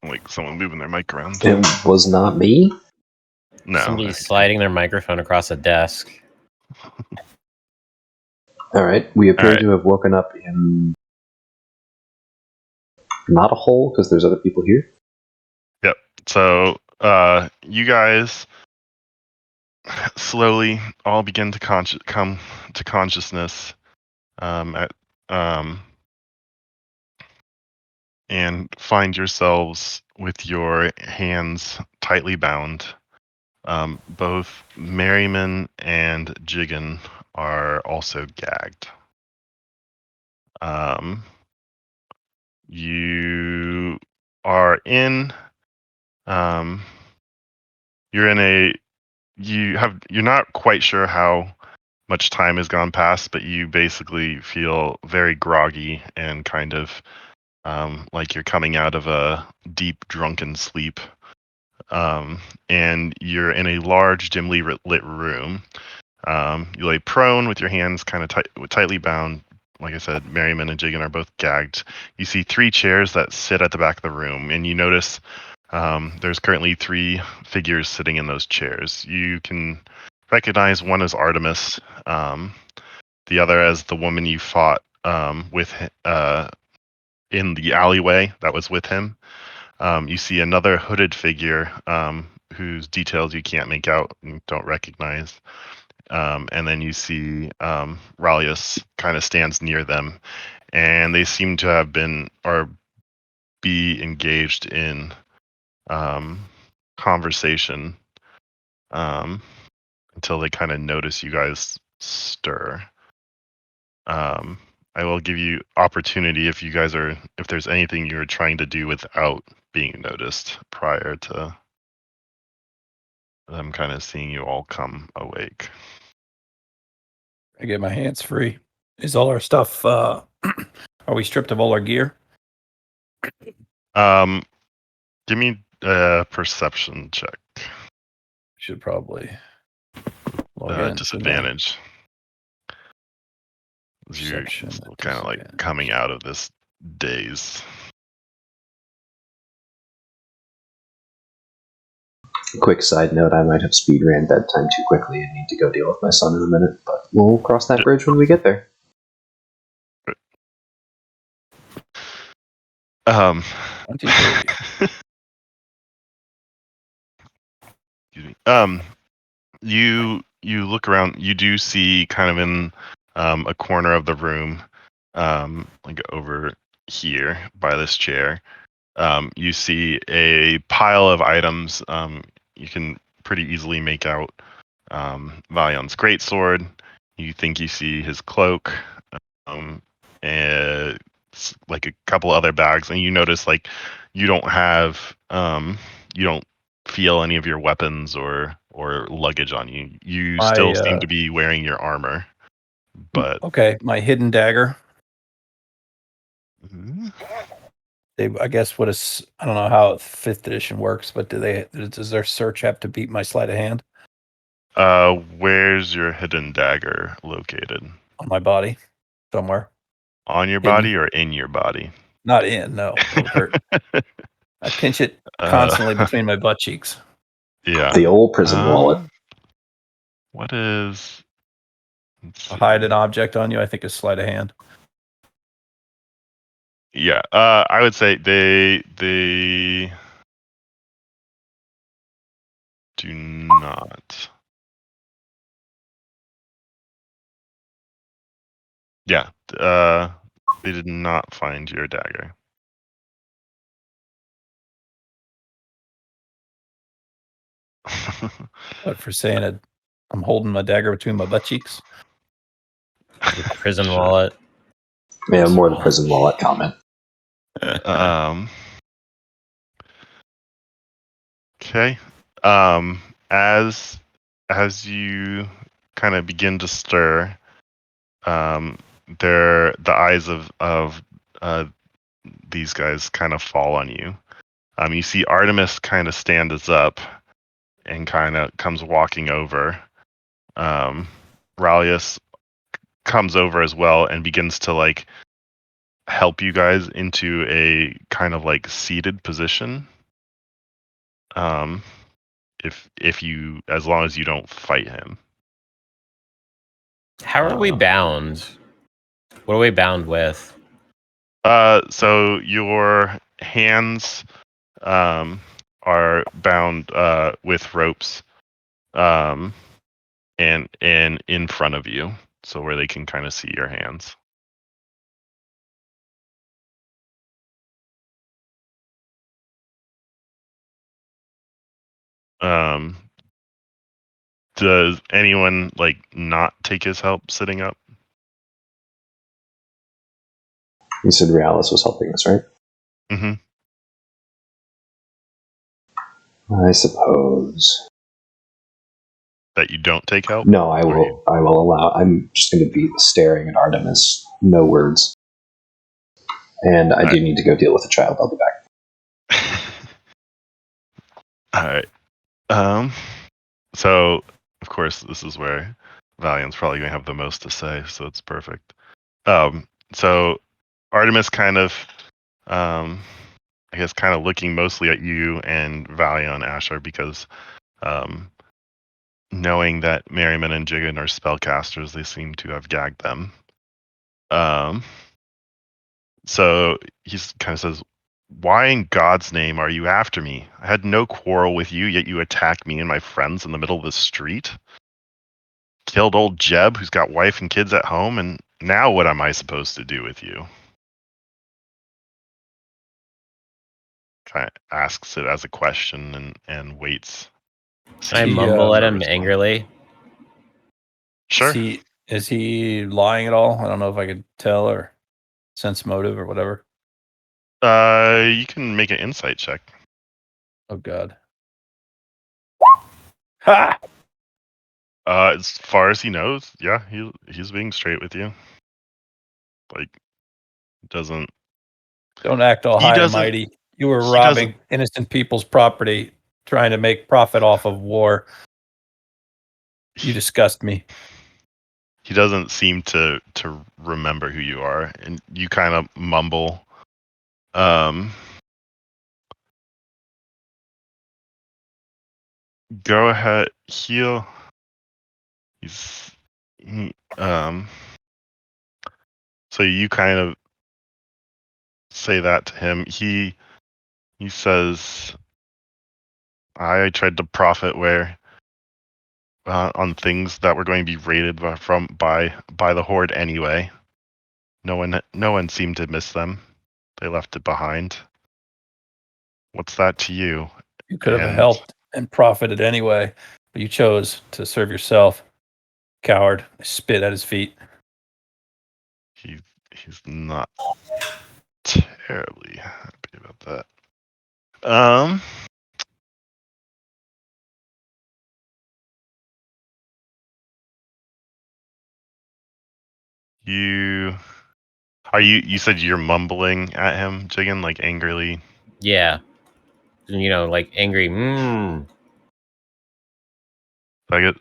like someone moving their mic around. It was not me. No. Somebody's sliding their microphone across a desk. All right. We appear All right. to have woken up in not a hole because there's other people here. Yep. So you guys slowly all begin to come to consciousness and find yourselves with your hands tightly bound. Both Merriman and Jiggin are also gagged. You are in. You're not quite sure how much time has gone past, but you basically feel very groggy and kind of like you're coming out of a deep drunken sleep. And you're in a large, dimly lit room. You lay prone with your hands kind of tightly bound. Like I said, Merriman and Jiggin are both gagged. You see 3 chairs that sit at the back of the room, and you notice there's currently 3 figures sitting in those chairs. You can recognize one as Artemis, the other as the woman you fought with in the alleyway that was with him. You see another hooded figure whose details you can't make out and don't recognize. And then you see Ralius kind of stands near them, and they seem to have been or be engaged in conversation until they kind of notice you guys stir. I will give you opportunity if there's anything you're trying to do without being noticed prior to them kind of seeing you all come awake. I get my hands free. Is all our stuff, are we stripped of all our gear? Give me a perception check. Should probably log in. Disadvantage. You're Perception still kind of like coming out of this daze. Quick side note, I might have speed ran bedtime too quickly and need to go deal with my son in a minute, but we'll cross that bridge when we get there. Excuse me. You look around. You do see kind of in a corner of the room, like over here by this chair. You see a pile of items. You can pretty easily make out Valion's greatsword. You think you see his cloak, and like a couple other bags, and you notice like you don't feel any of your weapons or luggage on you. You still seem to be wearing your armor, but okay, my hidden dagger. Mm-hmm. I guess I don't know how 5th edition works, but does their search have to beat my sleight of hand? Where's your hidden dagger located? On my body, somewhere. On your body or in your body? Not in, no. It would hurt. I pinch it constantly between my butt cheeks. Yeah. The old prison wallet. What is... Hide an object on you, I think is sleight of hand. Yeah, I would say they do not. Yeah, they did not find your dagger. What, for saying I'm holding my dagger between my butt cheeks? Your prison wallet. Yeah, more the prison wallet comment. Okay. As you kind of begin to stir, the eyes of these guys kind of fall on you. You see Artemis kind of stands up and kind of comes walking over. Ralius comes over as well and begins to like help you guys into a kind of like seated position. If you, as long as you don't fight him. How are we bound? What are we bound with? So your hands are bound with ropes, and in front of you, so where they can kind of see your hands. Does anyone like not take his help sitting up? You said Realis was helping us, right? Mm-hmm. I suppose. That you don't take help? No, I will. I will allow. I'm just going to be staring at Artemis. No words. And I do need to go deal with the child. I'll be back. All right. So of course this is where Valiant's probably gonna have the most to say, so it's perfect. So Artemis kind of, I guess, kind of looking mostly at you and Valiant and Asher because, knowing that Merriman and Jigen are spellcasters, they seem to have gagged them. So he kind of says, "Why in God's name are you after me? I had no quarrel with you, yet you attack me and my friends in the middle of the street. Killed old Jeb, who's got wife and kids at home, and now what am I supposed to do with you?" Kind of asks it as a question and waits. Can I He, mumble at him response. angrily? Sure. Is he lying at all? I don't know if I could tell or sense motive or whatever. You can make an insight check. Oh God. Ha! As far as he knows, yeah, he's being straight with you. Like, doesn't Don't act all he high and doesn't mighty. You were he doesn't robbing innocent people's property, trying to make profit off of war. You disgust me. he doesn't seem to remember who you are, and you kind of mumble. Go ahead, heal. So you kind of say that to him. He says, "I tried to profit where on things that were going to be raided by the horde anyway. No one seemed to miss them. They left it behind. What's that to you?" You could have And helped and profited anyway, but you chose to serve yourself. Coward. I spit at his feet. he's not terribly happy about that. You said you're mumbling at him, Jigen, like angrily? Yeah. You know, like angry. Like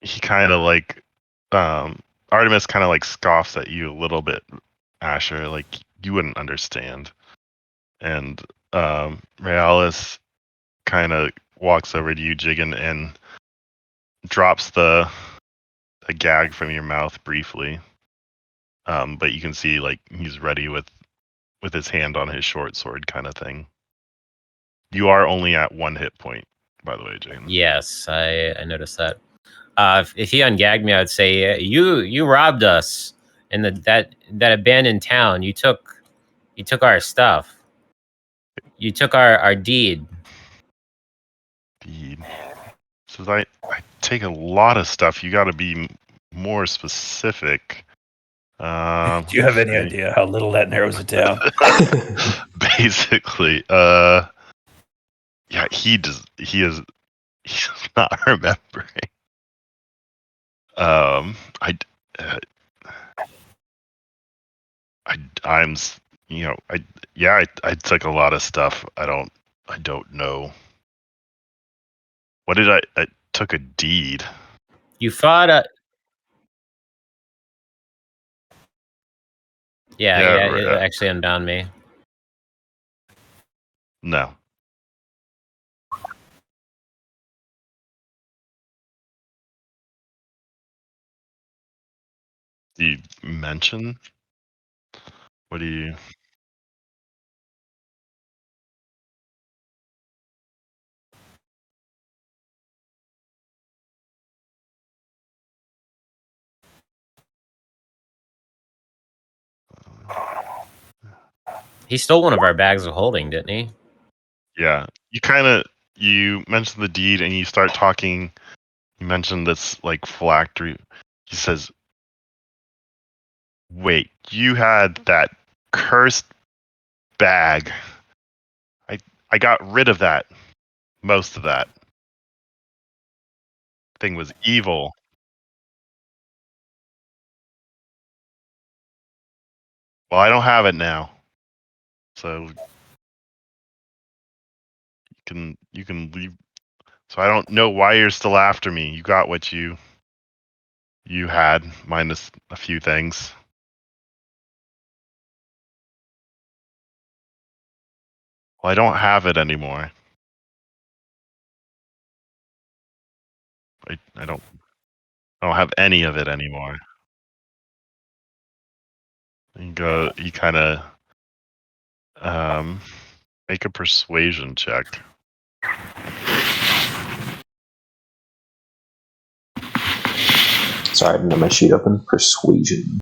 he kind of like, Artemis kind of like scoffs at you a little bit, Asher, like you wouldn't understand. And Realis kind of walks over to you, Jigen, and drops a gag from your mouth briefly. But you can see like he's ready with his hand on his short sword kind of thing. You are only at 1 hit point, by the way, Jigen. Yes, I noticed that. If he ungagged me, I would say, you robbed us in that abandoned town. You took our stuff. You took our deed. Deed. Says I take a lot of stuff. You got to be more specific. Do you have any idea how little that narrows it down? Basically, yeah, he's not remembering. I'm, I took a lot of stuff. I don't know. What did I took a deed. You fought Yeah, it actually unbound me. No. Do you mention? What do you? He stole one of our bags of holding, didn't he? Yeah, you mention the deed and you start talking. You mentioned this like phylactery. He says, "Wait, you had that cursed bag. I got rid of that. Most of that thing was evil." Well, I don't have it now, so you can leave. So I don't know why you're still after me. You got what you had, minus a few things. Well, I don't have it anymore. I don't have any of it anymore. You kind of make a persuasion check. Sorry, I didn't have my sheet open. Persuasion.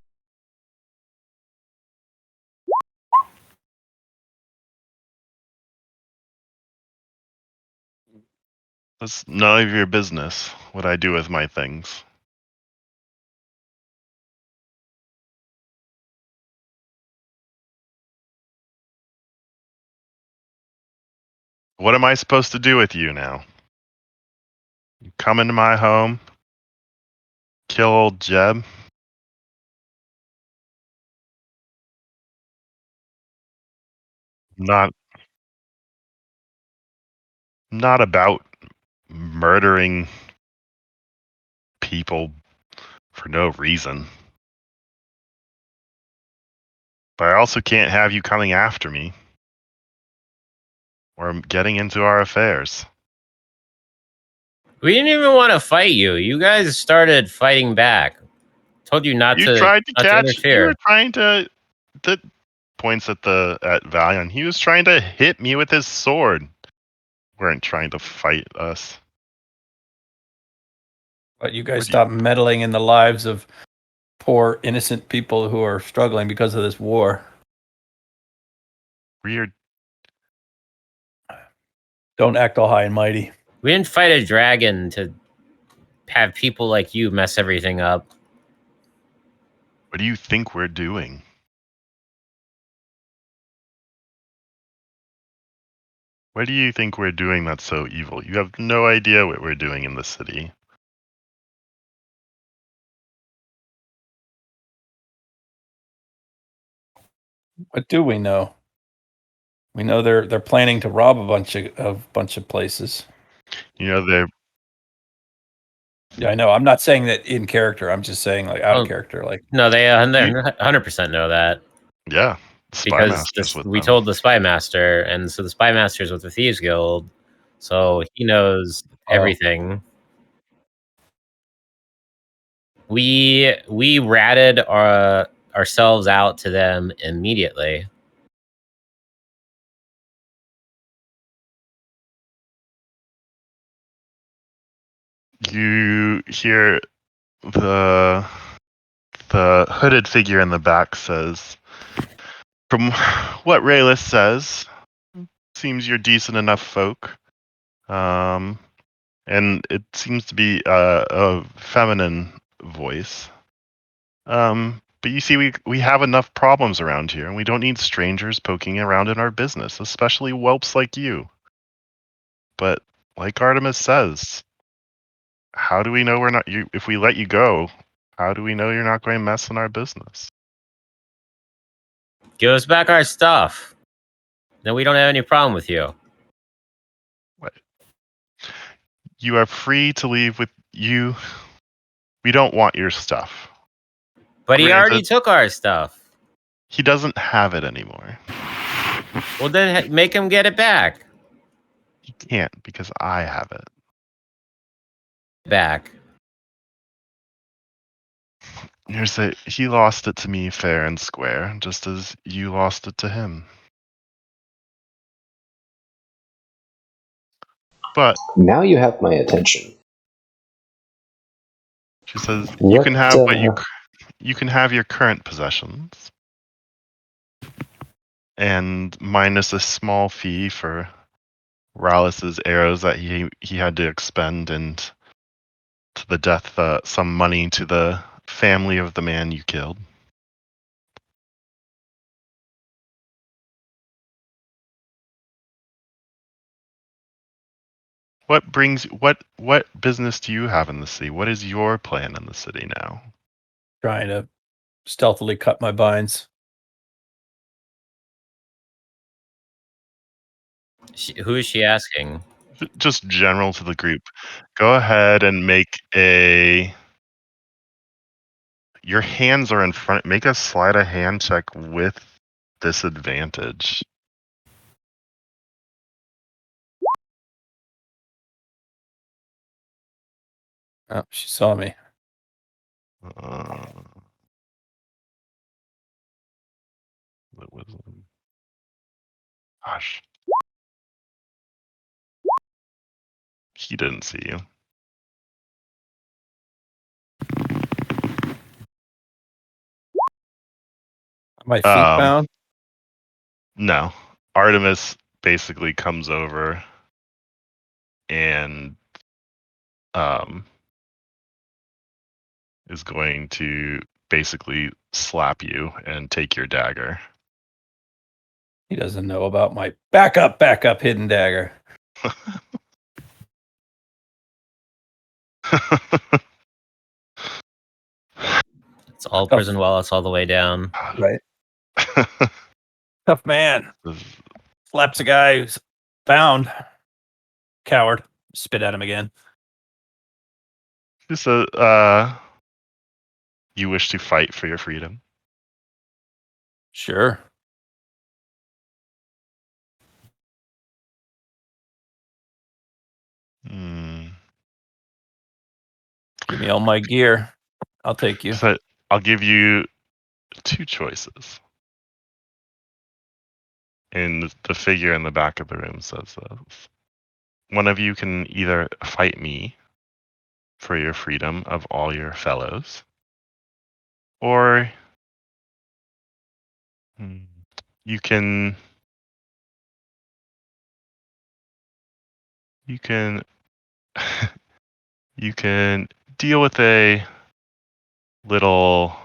That's none of your business what I do with my things. What am I supposed to do with you now? You come into my home, kill old Jeb. Not about murdering people for no reason. But I also can't have you coming after me or getting into our affairs. We didn't even want to fight you. You guys started fighting back. Told you not You to tried to catch. You interfere. were trying to. That points at Valion. He was trying to hit me with his sword. Weren't trying to fight us. But you guys stop meddling in the lives of poor innocent people who are struggling because of this war. Weird. Don't act all high and mighty. We didn't fight a dragon to have people like you mess everything up. What do you think we're doing? What do you think we're doing that's so evil? You have no idea what we're doing in the city. What do we know? We know they're planning to rob a bunch of places. You know, they're. Yeah, I know. I'm not saying that in character. I'm just saying like out of character. Like no, they 100% know that. Yeah, the spy master's with we them. told the spy master, and so the spy master's with the Thieves Guild, so he knows everything. We ratted ourselves out to them immediately. You hear the hooded figure in the back says, "From what Raylis says, seems you're decent enough folk. And it seems to be a feminine voice. But you see, we have enough problems around here, and we don't need strangers poking around in our business, especially whelps like you. But like Artemis says, how do we know we're not you? If we let you go, how do we know you're not going to mess in our business? Give us back our stuff. Then we don't have any problem with you. What? You are free to leave with you. We don't want your stuff. But he Granted, already took our stuff. He doesn't have it anymore. Well, then make him get it back. He can't because I have it. Back. Here's it. He lost it to me fair and square, just as you lost it to him. But Now you have my attention. she says you What, can have you can have your current possessions, and minus a small fee for Rallis's arrows that he had to expend, and to the death some money to the family of the man you killed. What business do you have in the city? What is your plan in the city now? Trying to stealthily cut my vines. Who is she asking? Just general to the group. Go ahead and make a. Your hands are in front. Make a sleight of hand check with disadvantage. Oh, she saw me. What was it? Gosh. He didn't see you. My feet bound. No. Artemis basically comes over and is going to basically slap you and take your dagger. He doesn't know about my back up, hidden dagger. It's all prison Wallace all the way down. Right. Tough man. Slaps a guy who's bound. Coward. Spit at him again. Just you wish to fight for your freedom? Sure. Give me all my gear. I'll take you. So I'll give you two choices. And the figure in the back of the room says this. One of you can either fight me for your freedom of all your fellows, or you can you can deal with a little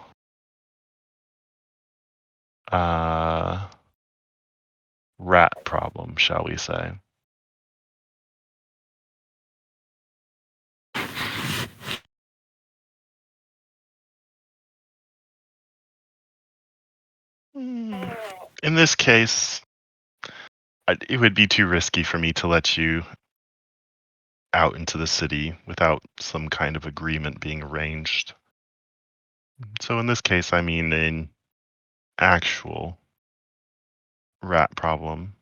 rat problem, shall we say. In this case, it would be too risky for me to let you out into the city without some kind of agreement being arranged. So in this case, I mean an actual rat problem.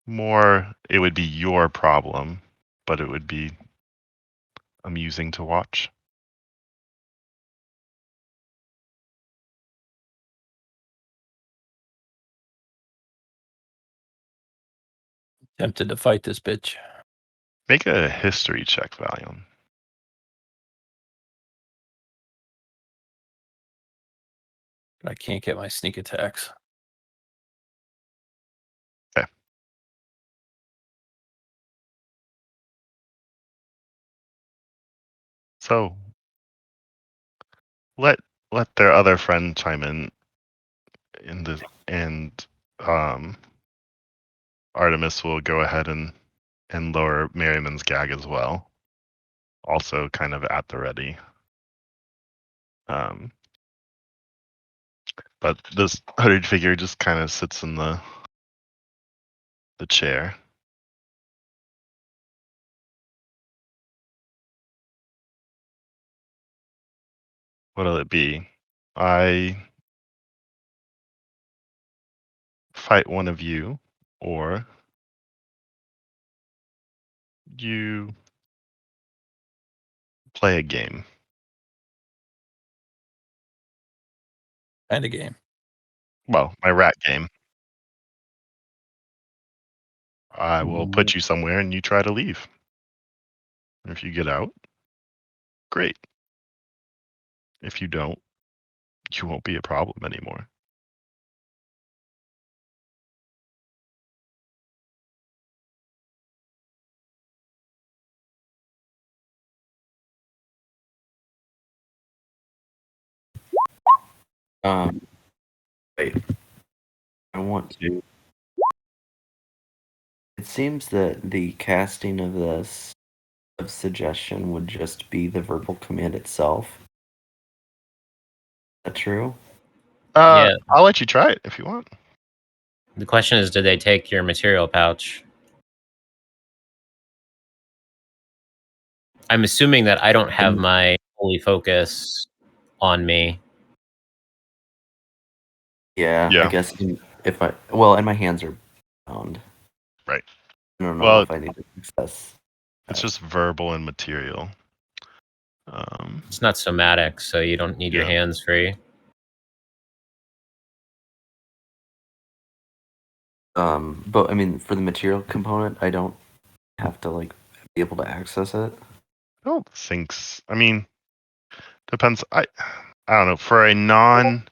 More, it would be your problem, but it would be amusing to watch. Tempted to fight this bitch. Make a history check, Valion. I can't get my sneak attacks. Okay. So let their other friend chime in the and Artemis will go ahead and lower Merriman's gag as well. Also kind of at the ready. But this hooded figure just kind of sits in the chair. What'll it be? I fight one of you, or you play a game. And a game. Well, my rat game. I will put you somewhere and you try to leave. If you get out, great. If you don't, you won't be a problem anymore. Wait. I want to. It seems that the casting of this of suggestion would just be the verbal command itself. Is that true? Yeah. I'll let you try it if you want. The question is, did they take your material pouch? I'm assuming that I don't have my holy focus on me. Yeah. Yeah. I guess if I and my hands are bound. Right. I don't know Well, if I need to access. it's just verbal and material. It's not somatic, so you don't need your Yeah. hands free. But I mean, for the material component, I don't have to like be able to access it. I don't think. I mean, depends. I don't know. For a non-cost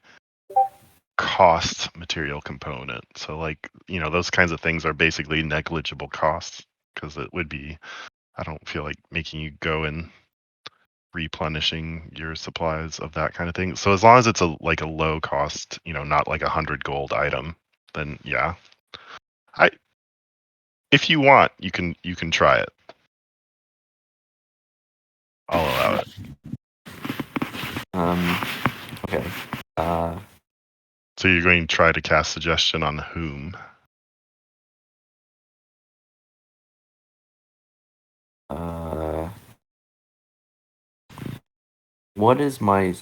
material component, so like those kinds of things are basically negligible costs because it would be. I don't feel like making you go and replenishing your supplies of that kind of thing. So as long as it's a low cost, not like 100 gold item, then yeah. If you want, you can try it. I'll allow it. Okay. So you're going to try to cast suggestion on whom? What is my?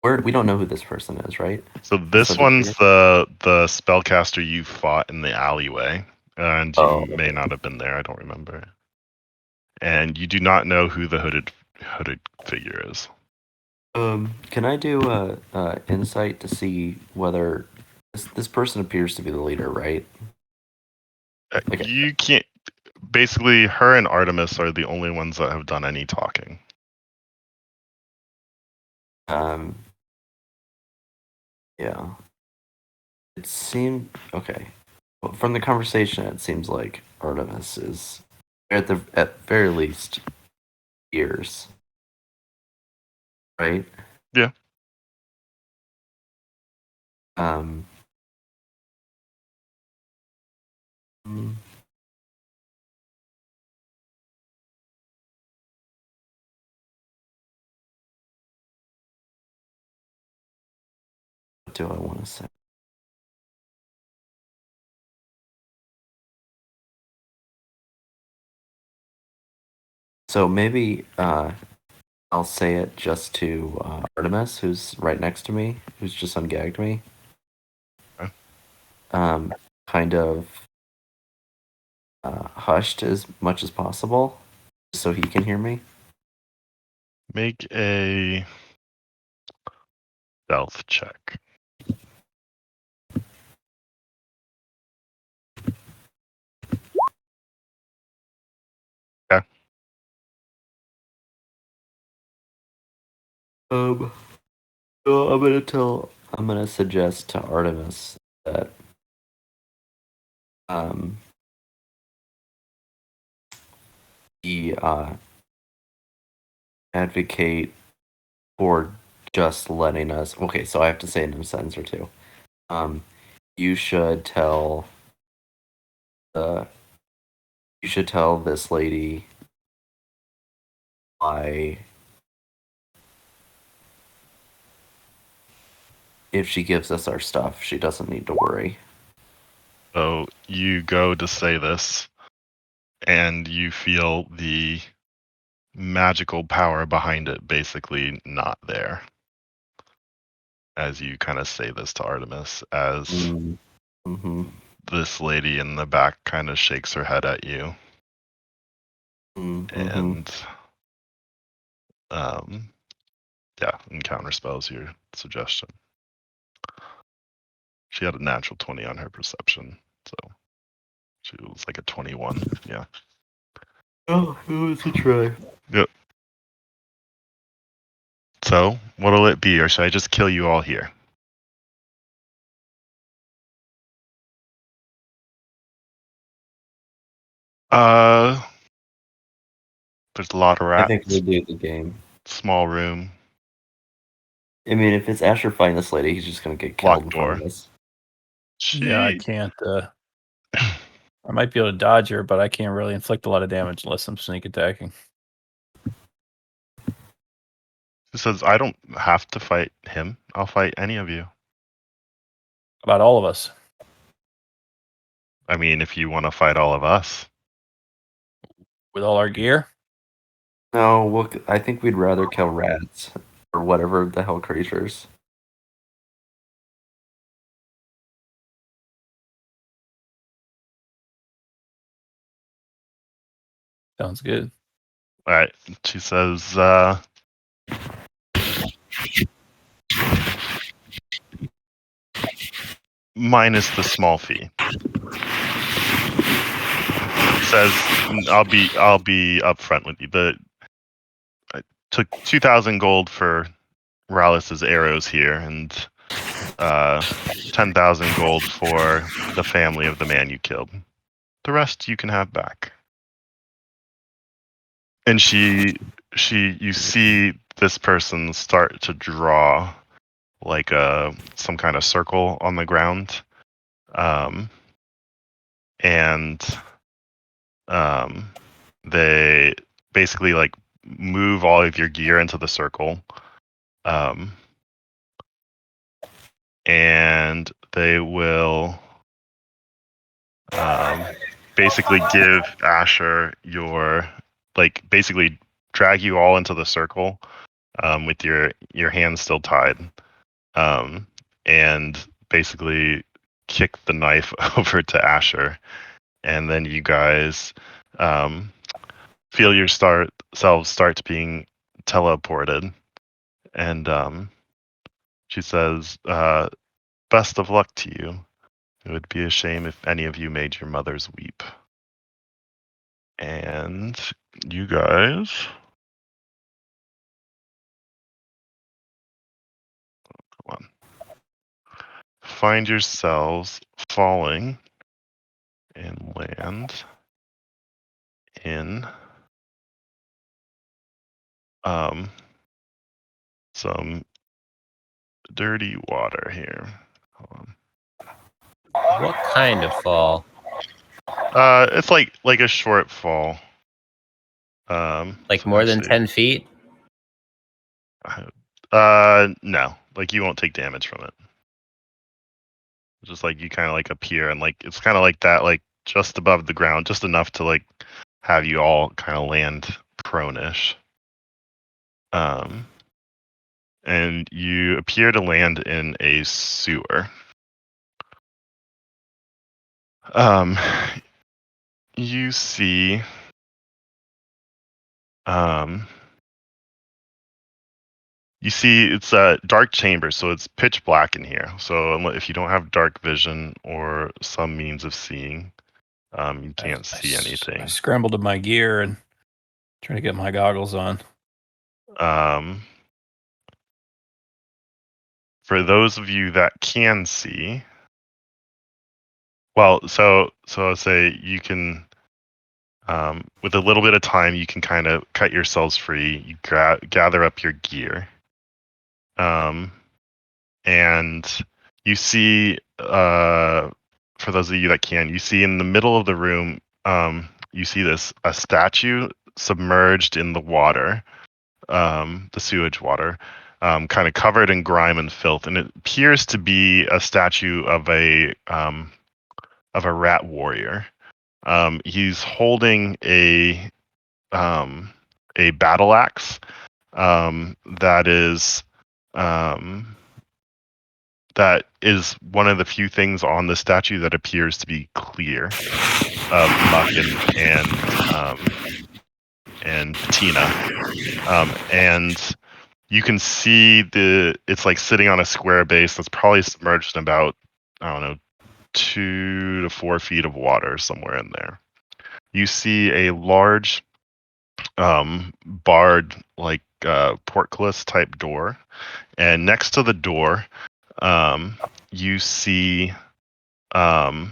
We don't know who this person is, right? So this Subject one's here? the spellcaster you fought in the alleyway, and you may not have been there. I don't remember. And you do not know who the hooded figure is. Can I do a insight to see whether this person appears to be the leader, right? Okay. You can't. Basically, her and Artemis are the only ones that have done any talking. Yeah. It seemed okay. Well, from the conversation, it seems like Artemis is at very least years, right? Yeah. Hmm. What do I want to say? So maybe I'll say it just to Artemis, who's right next to me, who's just ungagged me. Okay. Kind of hushed as much as possible, so he can hear me. Make a stealth check. Okay. So I'm gonna suggest to Artemis that he advocate for just letting us. Okay, so I have to say it in a sentence or two. You should tell this lady if she gives us our stuff, she doesn't need to worry. So you go to say this, and you feel the magical power behind it basically not there. As you kind of say this to Artemis, as Mm-hmm. this lady in the back kind of shakes her head at you, Mm-hmm. and and counterspells your suggestion. She had a natural 20 on her perception, so she was like a 21. Yeah. Oh, it was a try. Yep. So, what'll it be, or should I just kill you all here? There's a lot of I rats. think we'll do the game. Small room. I mean, if it's Asher fighting this lady, he's just gonna get killed Locked in front door. of us. Yeah, I can't. I might be able to dodge her, but I can't really inflict a lot of damage unless I'm sneak attacking. It says I don't have to fight him. I'll fight any of you. About all of us. I mean, if you want to fight all of us. With all our gear? No, I think we'd rather kill rats or whatever the hell creatures. Sounds good. All right. She says, minus the small fee. Says I'll be upfront with you, but I took 2,000 gold for Rallis's arrows here, and 10,000 gold for the family of the man you killed. The rest you can have back. And you see this person start to draw like some kind of circle on the ground, and they basically like move all of your gear into the circle, and they will basically give Asher your basically drag you all into the circle with your hands still tied, and basically kick the knife over to Asher, and then you guys feel yourselves start being teleported, and she says, "Best of luck to you. It would be a shame if any of you made your mothers weep." And you guys, come on, find yourselves falling and land in some dirty water here. Hold What kind of fall? on. It's like a short fall. Like so more than actually, 10 feet? No. Like you won't take damage from it. Just like you kind of like appear, and like it's kind of like that, like just above the ground, just enough to like have you all kind of land prone-ish. And you appear to land in a sewer. You see, it's a dark chamber, so it's pitch black in here. So if you don't have dark vision or some means of seeing, you can't see anything. I scrambled to my gear and trying to get my goggles on. For those of you that can see, well, so I'll say you can, with a little bit of time, you can kind of cut yourselves free. You gather up your gear, and you see, for those of you that can, you see in the middle of the room, you see a statue submerged in the water, the sewage water, kind of covered in grime and filth, and it appears to be a statue of a rat warrior. He's holding a a battle axe that is one of the few things on the statue that appears to be clear of muck and patina. And you can see it's like sitting on a square base that's probably submerged in about, I don't know, 2 to 4 feet of water, somewhere in there. You see a large barred, like portcullis type door, and next to the door you see a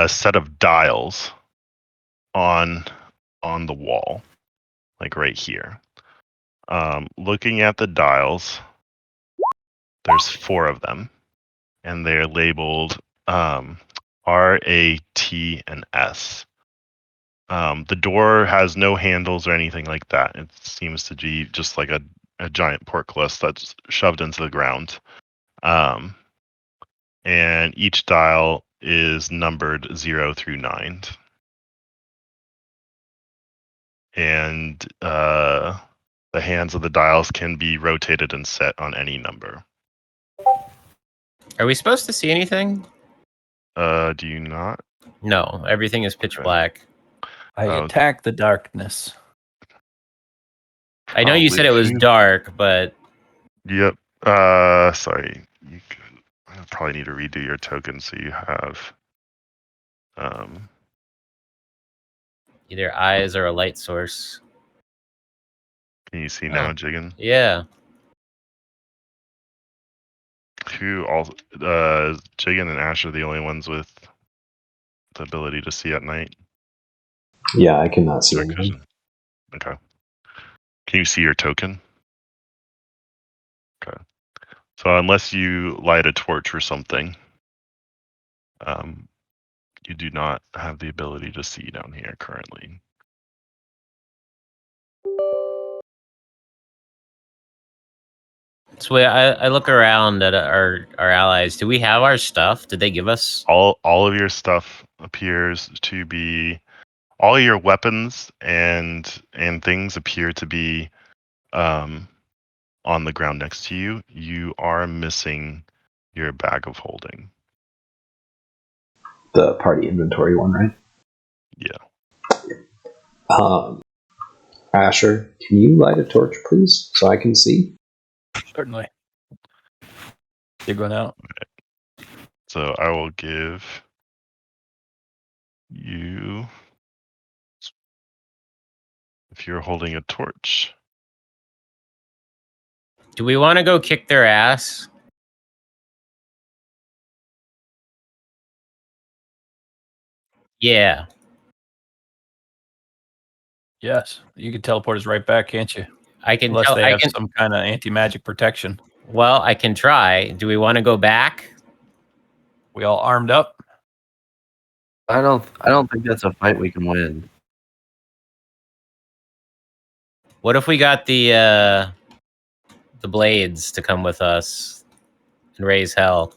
set of dials on the wall, like right here. Looking at the dials, there's 4 of them, and they're labeled R, A, T, and S. The door has no handles or anything like that. It seems to be just like a giant portcullis that's shoved into the ground. And each dial is numbered 0 through 9. And the hands of the dials can be rotated and set on any number. Are we supposed to see anything? Do you not? No, everything is pitch Okay. black. I attack the darkness. I know you said it was dark, but Yep. Sorry. I probably need to redo your token so you have either eyes or a light source. can you see now, Jigen? Yeah. Jigen and Ash are the only ones with the ability to see at night. Yeah, I cannot see Dark anything. vision. Okay. Can you see your token? Okay. So unless you light a torch or something, you do not have the ability to see down here currently. So I look around at our allies. Do we have our stuff? Did they give us? All of your stuff appears to be, all your weapons and things appear to be on the ground next to you. You are missing your bag of holding. The party inventory one, right? Yeah. Asher, can you light a torch, please, so I can see? Certainly. You're going out. So I will give you, if you're holding a torch. Do we want to go kick their ass? Yeah. Yes, you can teleport us right back, can't you? I can Unless tell. they I have can. some kind of anti-magic protection. Well, I can try. Do we want to go back? We all armed up? I don't think that's a fight we can win. What if we got the blades to come with us and raise hell?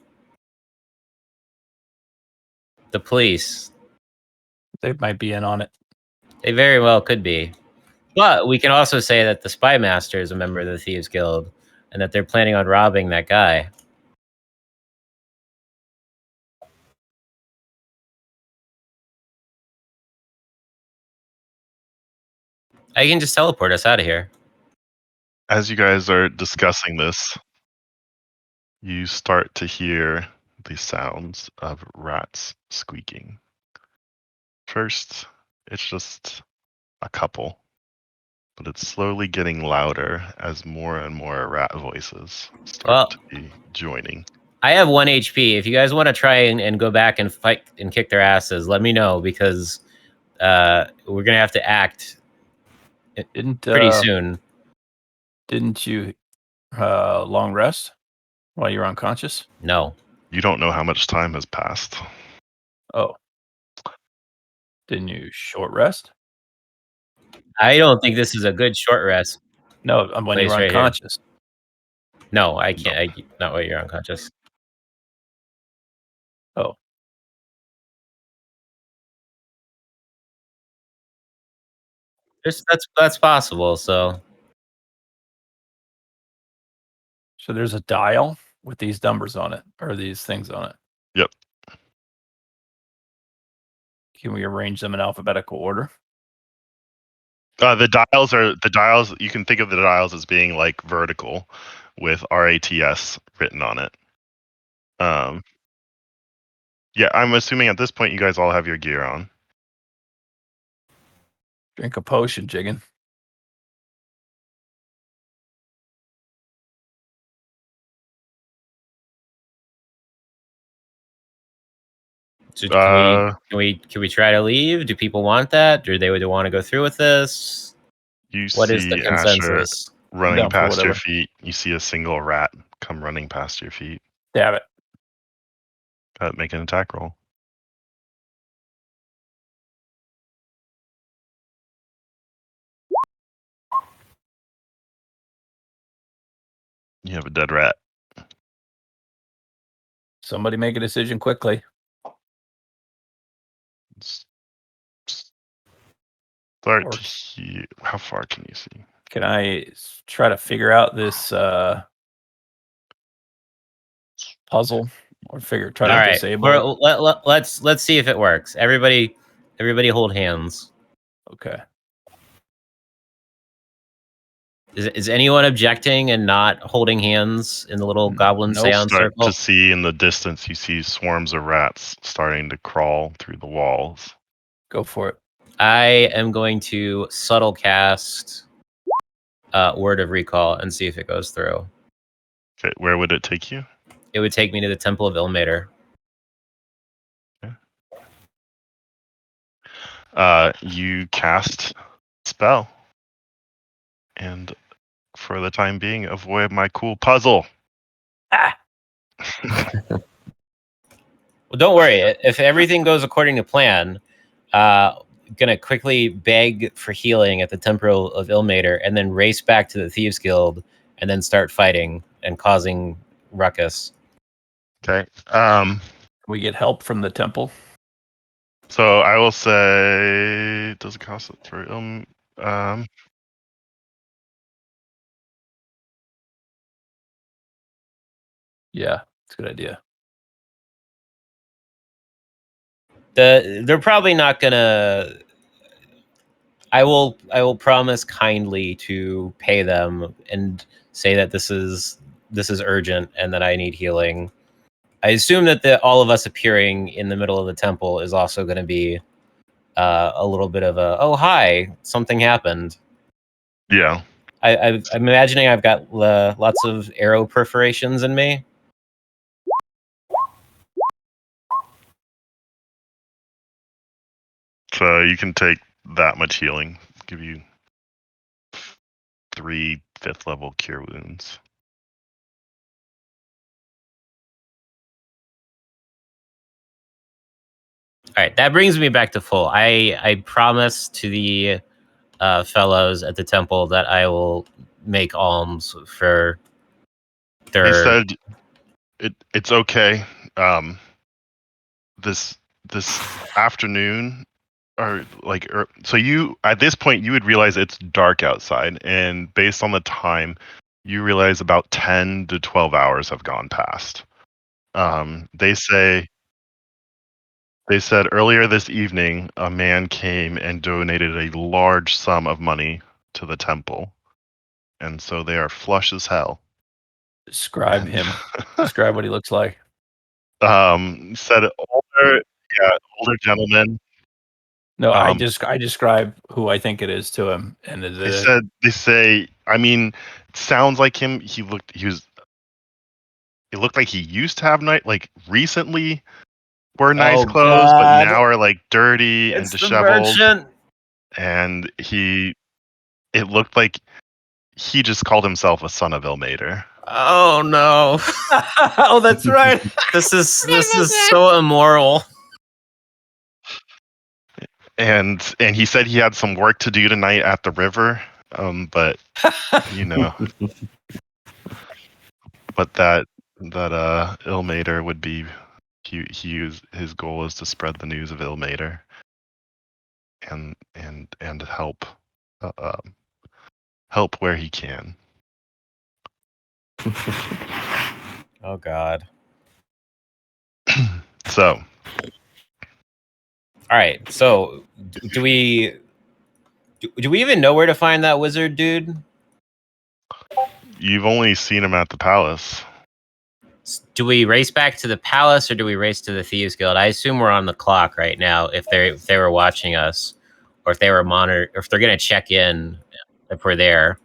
The police. They might be in on it. They very well could be. But we can also say that the Spy Master is a member of the Thieves Guild and that they're planning on robbing that guy. I can just teleport us out of here. As you guys are discussing this, you start to hear the sounds of rats squeaking. First, it's just a couple, but it's slowly getting louder as more and more rat voices start to be joining. I have 1 HP. If you guys want to try and go back and fight and kick their asses, let me know, because we're going to have to act pretty soon. Didn't you long rest while you were unconscious? No. You don't know how much time has passed. Oh. Didn't you short rest? I don't think this is a good short rest. No, when you were unconscious. No, I can't. Not while you're unconscious. Oh. That's possible. So there's a dial with these numbers on it, or these things on it. Yep. Can we arrange them in alphabetical order? The dials. You can think of the dials as being like vertical, with RATS written on it. Yeah, I'm assuming at this point you guys all have your gear on. Drink a potion, Jiggin. So can we try to leave? Do people want that? Do they want to go through with this? You What is the see Asher I'm consensus? running down for past your whatever. feet. You see a single rat come running past your feet. Damn it. Make an attack roll. You have a dead rat. Somebody make a decision quickly. Start Or- to heal. How far can you see? Can I try to figure out this puzzle, or try All to right, disable it? let's see if it works. Everybody hold hands. Okay. Is anyone objecting and not holding hands in the little goblin Nope. seance Start circle? to see in the distance. You see swarms of rats starting to crawl through the walls. Go for it. I am going to subtle cast Word of Recall and see if it goes through. Okay, where would it take you? It would take me to the Temple of Ilmater. You cast spell, and for the time being, avoid my cool puzzle. Ah! Well, don't worry. If everything goes according to plan, gonna quickly beg for healing at the Temple of Ilmater, and then race back to the Thieves Guild, and then start fighting and causing ruckus. Okay. We get help from the temple. So I will say, does it cost it for Yeah, it's a good idea. They're probably not gonna. I will promise kindly to pay them and say that this is urgent and that I need healing. I assume that all of us appearing in the middle of the temple is also going to be a little bit of a, oh, hi, something happened. Yeah. I'm imagining I've got lots of arrow perforations in me. So you can take that much healing. Give you 3 5th level cure wounds. All right, that brings me back to full. I promise to the fellows at the temple that I will make alms for their. He said, "It's okay. This afternoon, or like, so you at this point you would realize it's dark outside, and based on the time, you realize about 10 to 12 hours have gone past. They said earlier this evening, a man came and donated a large sum of money to the temple, and so they are flush as hell. Describe him. Describe what he looks like. Said older gentleman. No, I describe who I think it is to him, and They say. I mean, it sounds like him. It looked like he used to have recently wore nice clothes, but now are like dirty and disheveled. And it looked like he just called himself a son of Ilmater. Oh no! Oh, that's right. This is so immoral. And he said he had some work to do tonight at the river. But but that Ilmater would be his goal is to spread the news of Ilmater and help help where he can. Oh God. So, All right. So do we even know where to find that wizard dude? you've only seen him at the palace. Do we race back to the palace or do we race to the Thieves Guild? I assume we're on the clock right now. If they were watching us, or if they were or if they're gonna check in, if we're there.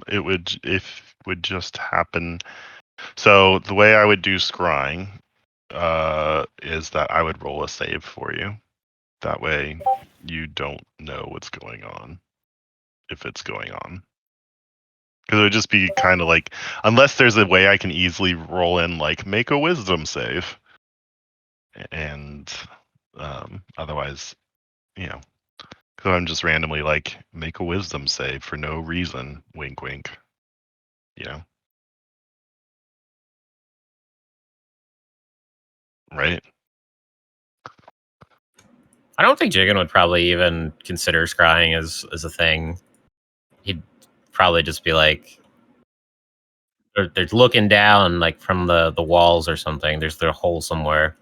It would just happen. So the way I would do scrying is that I would roll a save for you. That way you don't know what's going on, if it's going on. Because it would just be kind of like, unless there's a way I can easily roll in, like, make a wisdom save. And otherwise, because I'm just randomly like, make a wisdom save for no reason, wink, wink. Right? I don't think Jigen would probably even consider scrying as a thing. He'd probably just be like, they're looking down like from the walls or something. There's a hole somewhere.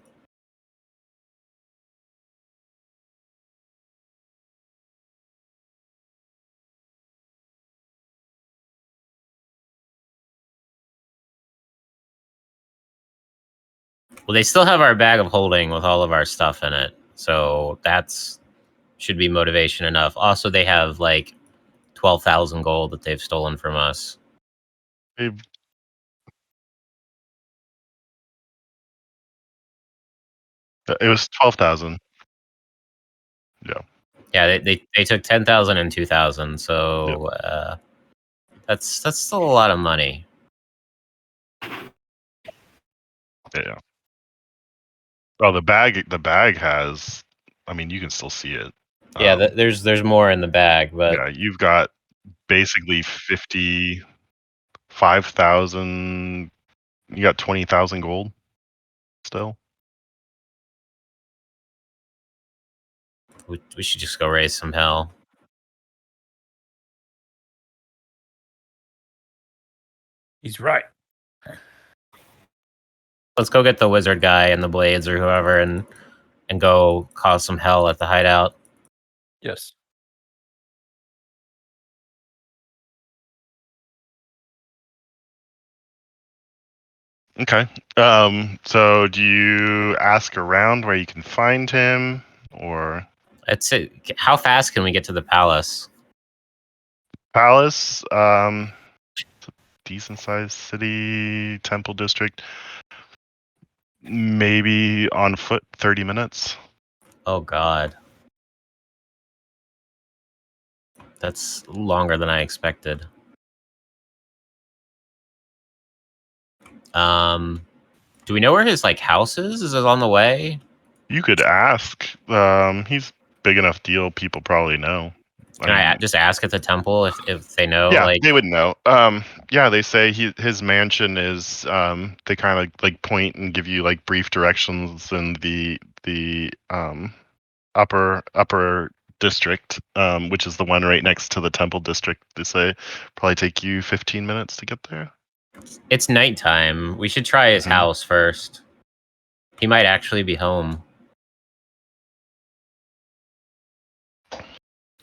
Well, they still have our bag of holding with all of our stuff in it, so that's should be motivation enough. Also, they have like 12,000 gold that they've stolen from us. It was 12,000. Yeah. Yeah, they took 10,000 and 2,000, so that's still a lot of money. Yeah. Oh, the bag has. I mean, you can still see it. Yeah, there's more in the bag, but yeah, you've got basically 55,000. You got 20,000 gold still. we should just go raise some hell. He's right. Let's go get the wizard guy and the blades or whoever, and go cause some hell at the hideout. Yes. Okay. So do you ask around where you can find him, or That's it. How fast can we get to the palace? palace? Decent sized city, temple district. Maybe on foot, 30 minutes. Oh God, that's longer than I expected. Do we know where his house is? Is it on the way? You could ask. He's big enough deal. People probably know. Can I just ask at the temple if they know? Yeah, Like, they would know. Yeah, they say his mansion is. They kind of like point and give you like brief directions in the upper district, which is the one right next to the temple district. They say probably take you 15 minutes to get there. it's nighttime. We should try his house first. He might actually be home.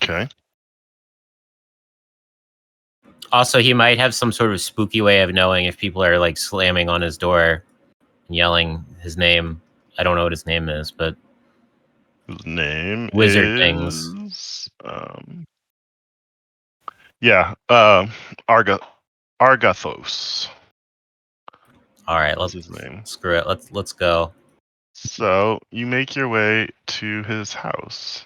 Okay. Also, he might have some sort of spooky way of knowing if people are like slamming on his door and yelling his name. I don't know what his name is, but His name wizard is things. Yeah, Argathos. All right, What's let's his name? screw it. Let's go. So you make your way to his house.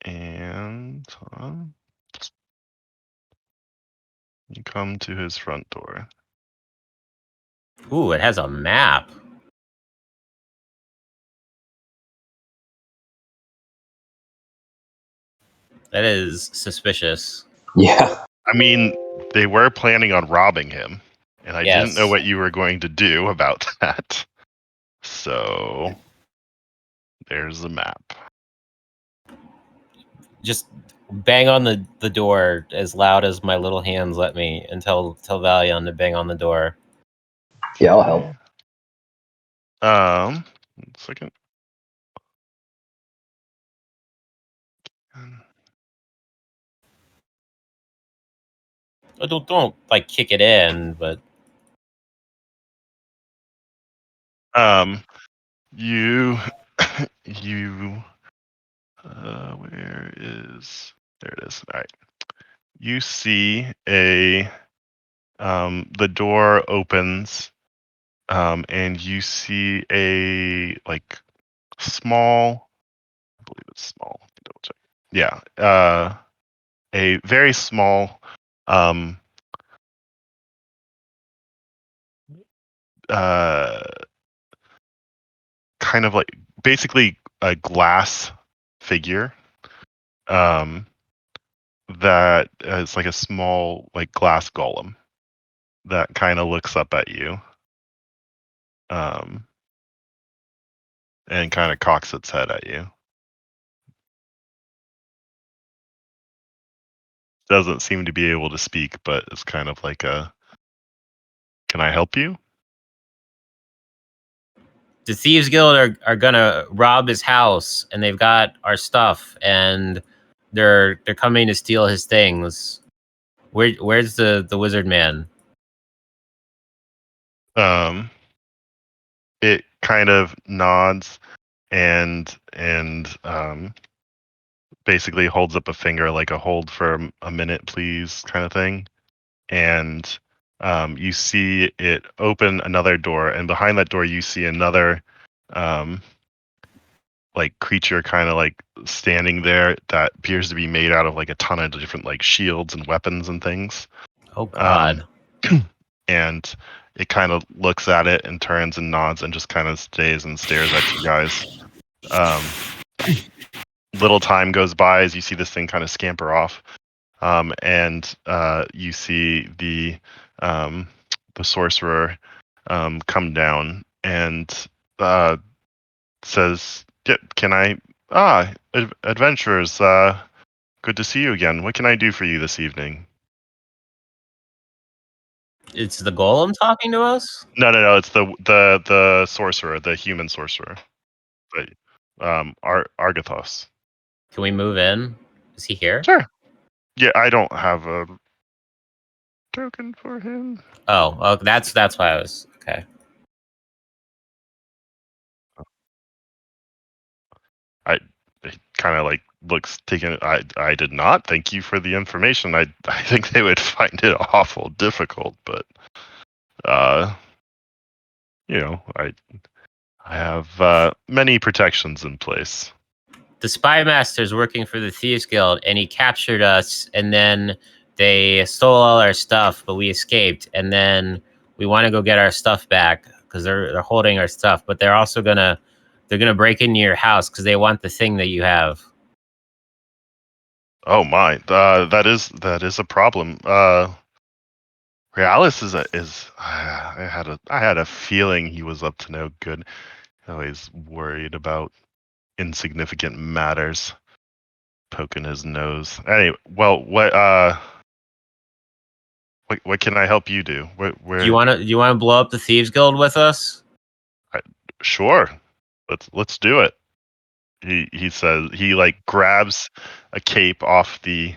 And you come to his front door. Ooh, it has a map. That is suspicious. Yeah. I mean, they were planning on robbing him, and I didn't know Yes. what you were going to do about that. So there's the map. Just bang on the door as loud as my little hands let me, and tell Valion to bang on the door. Yeah, I'll help. 1 second. Oh, don't like kick it in, but You you where is there it is. All right. You see the door opens, and you see a like small, I believe it's small. Double check. Yeah. A very small um uh kind of like basically a glass figure um that is like a small like glass golem that kind of looks up at you um and kind of cocks its head at you. Doesn't seem to be able to speak, but it's kind of like a, can I help you? the Thieves Guild are gonna rob his house, and they've got our stuff, and they're coming to steal his things. Where's the wizard man? um it kind of nods and basically holds up a finger like a hold for a minute please kind of thing, and you see it open another door, and behind that door you see another um like creature kind of like standing there that appears to be made out of like a ton of different like shields and weapons and things. Oh God! And it kind of looks at it and turns and nods and just kind of stays and stares at you guys. Um, little time goes by as you see this thing kind of scamper off, and you see the sorcerer come down and says, "Can I? Adventurers, good to see you again. What can I do for you this evening?" It's the golem talking to us. No. It's the sorcerer, the human sorcerer, but Argathos. Can we move in? Is he here? Sure. Yeah, I don't have a token for him. Oh, that's why I was okay. I kind of like looks taken. I did not. Thank you for the information. I think they would find it awful difficult, but you know, I have many protections in place. The spy master's working for the Thieves Guild, and he captured us, and then they stole all our stuff, but we escaped, and then we want to go get our stuff back because they're holding our stuff, but they're also gonna break into your house because they want the thing that you have. Oh my, that is a problem. Realis is I had a feeling he was up to no good. Always worried about insignificant matters. Poking his nose. Anyway, well, what can I help you do? Where Do you want to blow up the Thieves Guild with us? Sure, let's do it. He says he like grabs a cape off the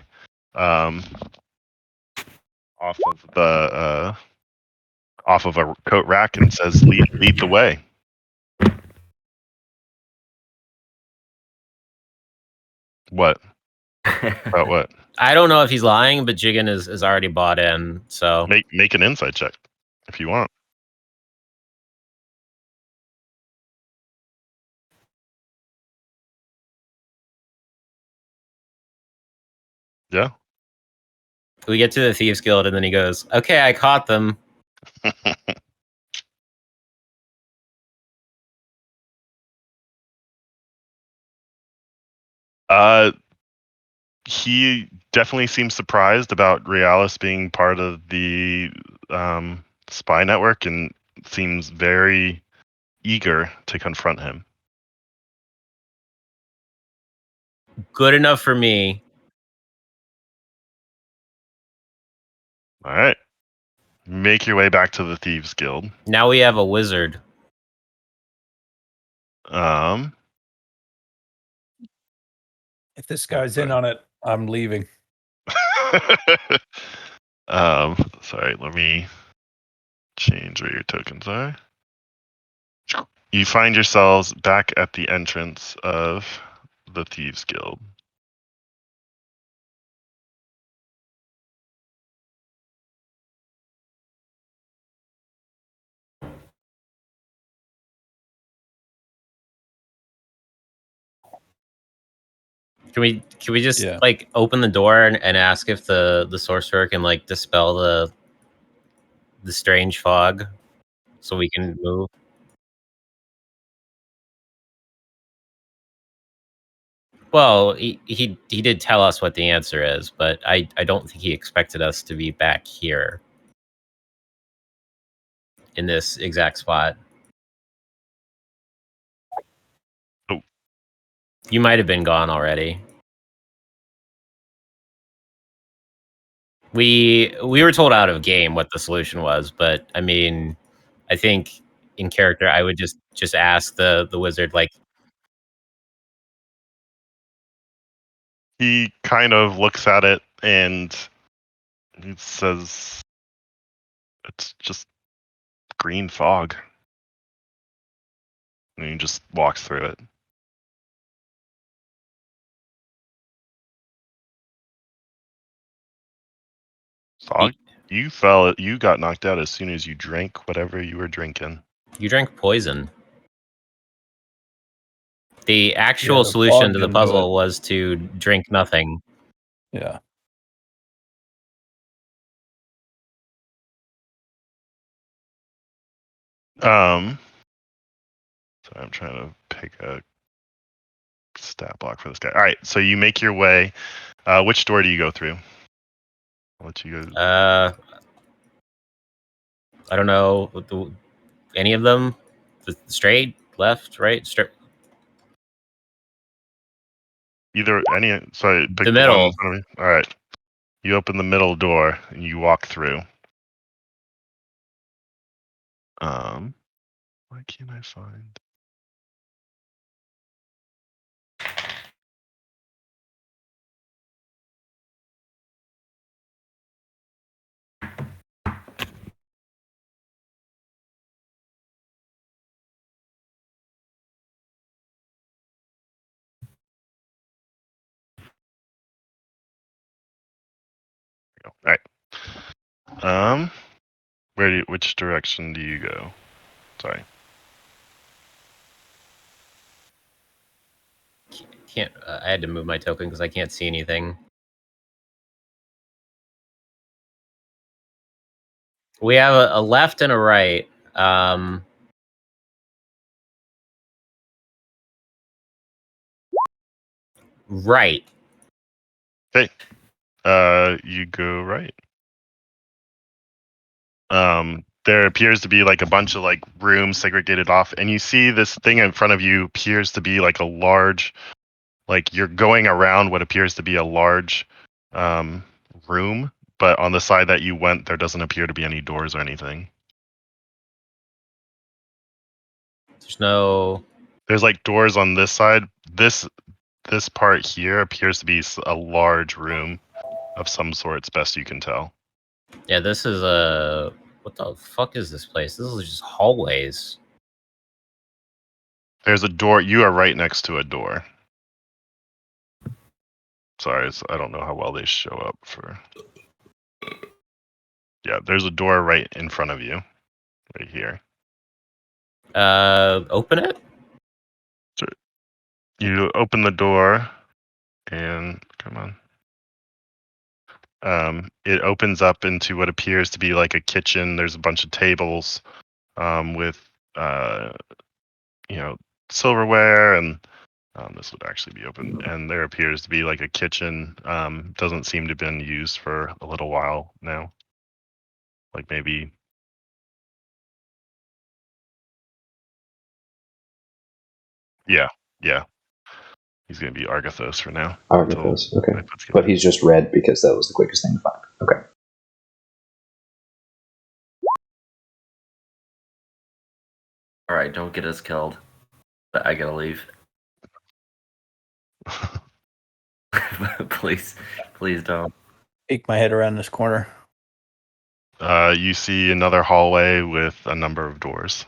um off of the off of a coat rack and says, lead the way." What? About what? I don't know if he's lying, but Jigen is already bought in. So Make an insight check if you want. Yeah. we get to the Thieves Guild, and then he goes, "Okay, I caught them." uh he definitely seems surprised about Realis being part of the spy network and seems very eager to confront him. Good enough for me. All right. Make your way back to the Thieves Guild. Now we have a wizard. If this guy's in on it, I'm leaving. Sorry, let me change where your tokens are. You find yourselves back at the entrance of the Thieves Guild. Can we just Yeah. like open the door and ask if the sorcerer can like dispel the strange fog so we can move? Well, he did tell us what the answer is, but I don't think he expected us to be back here in this exact spot. Oh. You might have been gone already. We were told out of game what the solution was, but I mean, I think in character I would just ask the wizard like, He kind of looks at it and he says, "It's just green fog." And he just walks through it. Fog? You got knocked out as soon as you drank whatever you were drinking. you drank poison. The actual the solution fog to the didn't do puzzle it. was to drink nothing. Yeah. So I'm trying to pick a stat block for this guy. All right, so you make your way. Which door do you go through? I'll let you go. I don't know any of them. Straight, left, right, straight. Either any. Sorry, pick The the one in middle. front of me. All right. You open the middle door and you walk through. Why can't I find? All right. Which direction do you go? Sorry. Can't. I had to move my token because I can't see anything. We have a left and a right. Right. Okay. You go right. There appears to be like a bunch of like rooms segregated off, and you see this thing in front of you appears to be like a large, like you're going around what appears to be a large room, but on the side that you went, there doesn't appear to be any doors or anything. There's no. There's like doors on this side. This part here appears to be a large room of some sort, it's best you can tell. Yeah, this is a. What the fuck is this place? This is just hallways. There's a door. You are right next to a door. Sorry, I don't know how well they show up for. Yeah, there's a door right in front of you, right here. Open it. So you open the door, and come on. It opens up into what appears to be like a kitchen. There's a bunch of tables with, silverware and This would actually be open, and there appears to be like a kitchen. Doesn't seem to have been used for a little while now. Like maybe. Yeah. He's gonna be Argathos for now. Argathos, okay. Lightfoot's But gonna- he's just red because that was the quickest thing to find. Okay. All right, don't get us killed. But I gotta leave. Please don't. Peek my head around this corner. You see another hallway with a number of doors.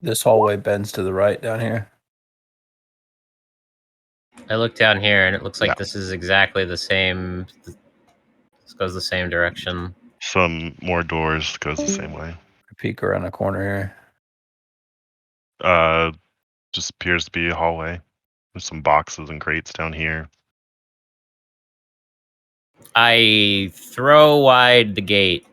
This hallway bends to the right down here. I look down here and it looks like No. this is exactly the same. This goes the same direction. Some more doors goes the same way. Peek around the corner here. Just appears to be a hallway. There's some boxes and crates down here. I throw wide the gate.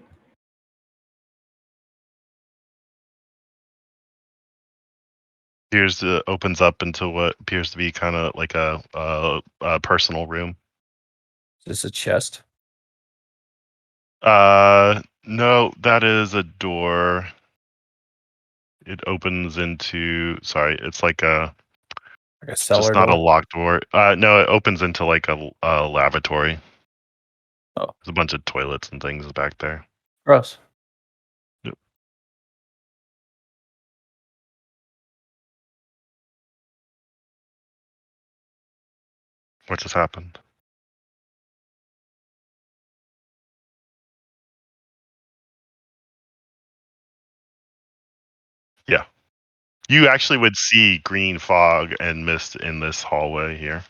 Opens up into what appears to be kind of like a personal room. Is this a chest? No, that is a door. It opens into. Sorry, it's like a. Like a cellar Just not door? a locked door. No, it opens into like a lavatory. Oh. There's a bunch of toilets and things back there. Gross. Yep. What just happened? Yeah. You actually would see green fog and mist in this hallway here.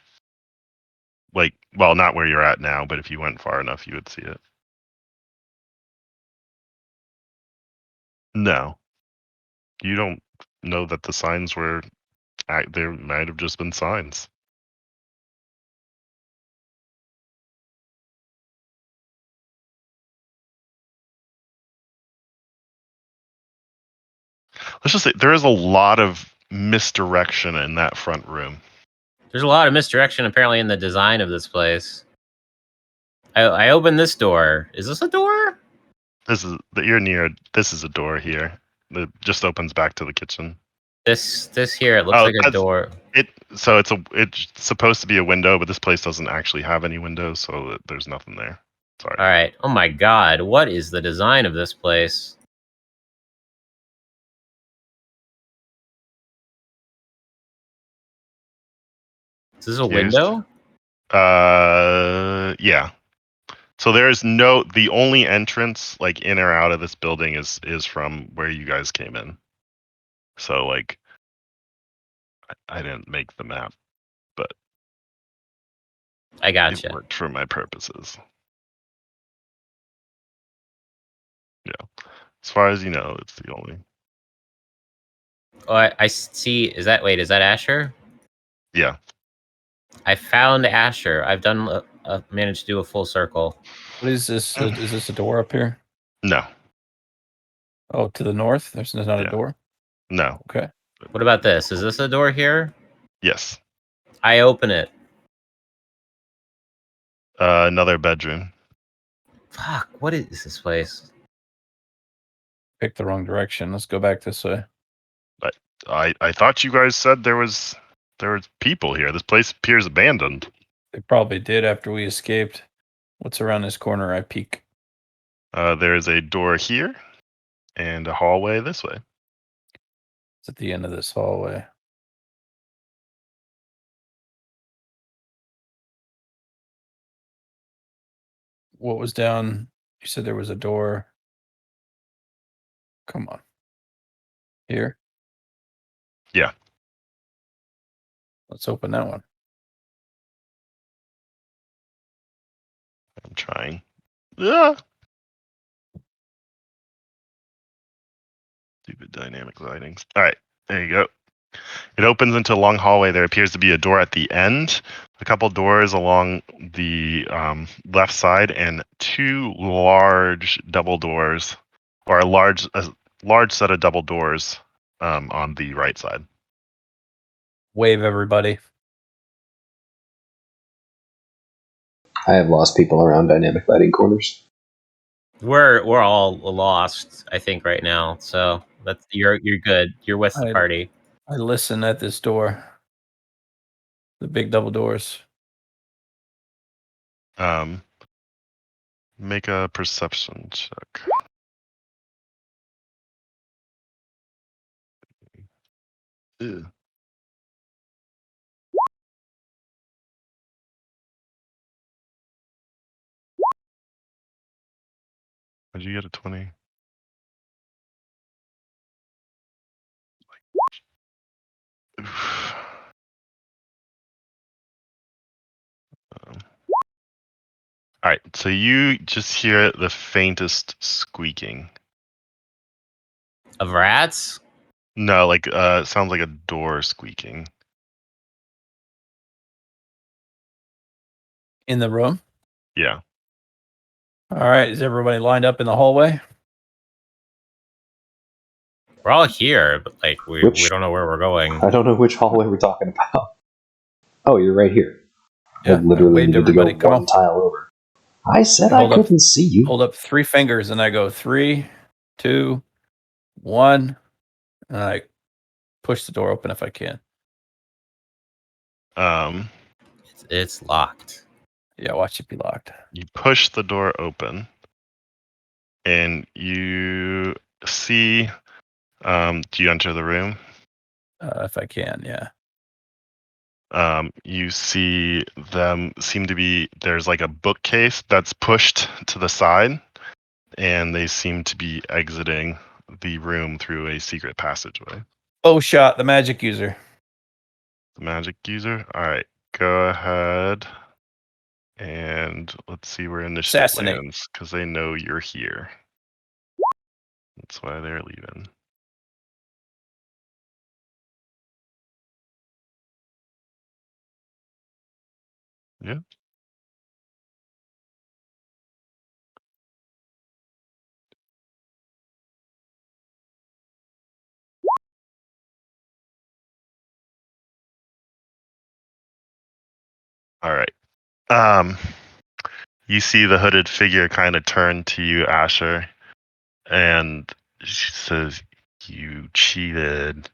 Like, well, not where you're at now, but if you went far enough, you would see it. No. You don't know that the signs were. There might have just been signs. Let's just say there is a lot of misdirection in that front room. There's a lot of misdirection apparently in the design of this place. I open this door. Is this a door? You're near. This is a door here. It just opens back to the kitchen. This here it looks like a door. It's supposed to be a window, but this place doesn't actually have any windows, so there's nothing there. Sorry. All right. Oh my god, what is the design of this place? Is this a window? Yeah. So the only entrance like in or out of this building is from where you guys came in. So like I didn't make the map, but I gotcha. it worked for my purposes. Yeah. As far as you know, it's the only. Oh, I see. Is that Asher? Yeah. I found Asher. I've done managed to do a full circle. What is this? Is this a door up here? No. Oh, to the north? There's not a Yeah. door? No. Okay. What about this? Is this a door here? Yes. I open it. Another bedroom. Fuck, what is this place? Picked the wrong direction. Let's go back this way. I thought you guys said there was people here. This place appears abandoned. They probably did after we escaped. What's around this corner? I peek. There is a door here and a hallway this way. It's at the end of this hallway. What was down? You said there was a door. Come on. Here? Yeah. Let's open that one. I'm trying. Yeah. Stupid dynamic lightings. All right, there you go. It opens into a long hallway. There appears to be a door at the end, a couple doors along the left side, and two large double doors, or a large large set of double doors on the right side. Wave everybody. I have lost people around dynamic lighting corners. We're all lost, I think, right now. So that's you're good. You're with the party. I listen at this door. The big double doors. Make a perception check. Ew. Did you get a 20? Oof. All right, so you just hear the faintest squeaking. Of rats? No, like it sounds like a door squeaking. In the room? Yeah. All right. Is everybody lined up in the hallway? We're all here, but like we don't know where we're going. I don't know which hallway we're talking about. Oh, you're right here. Yeah, I literally needed to go everybody. Come one on. tile over. I said Hold I up. couldn't see you. Hold up 3 fingers, and I go 3, 2, 1, and I push the door open if I can. It's locked. Yeah, watch it be locked. You push the door open, and you see. Do you enter the room? If I can, yeah. You see them seem to be. There's like a bookcase that's pushed to the side, and they seem to be exiting the room through a secret passageway. Oh, shot the magic user. The magic user. All right, go ahead. And let's see where initiative Assassinate. lands, because they know you're here. That's why they're leaving. Yeah. All right. You see the hooded figure kind of turn to you, Asher, and she says, "You cheated."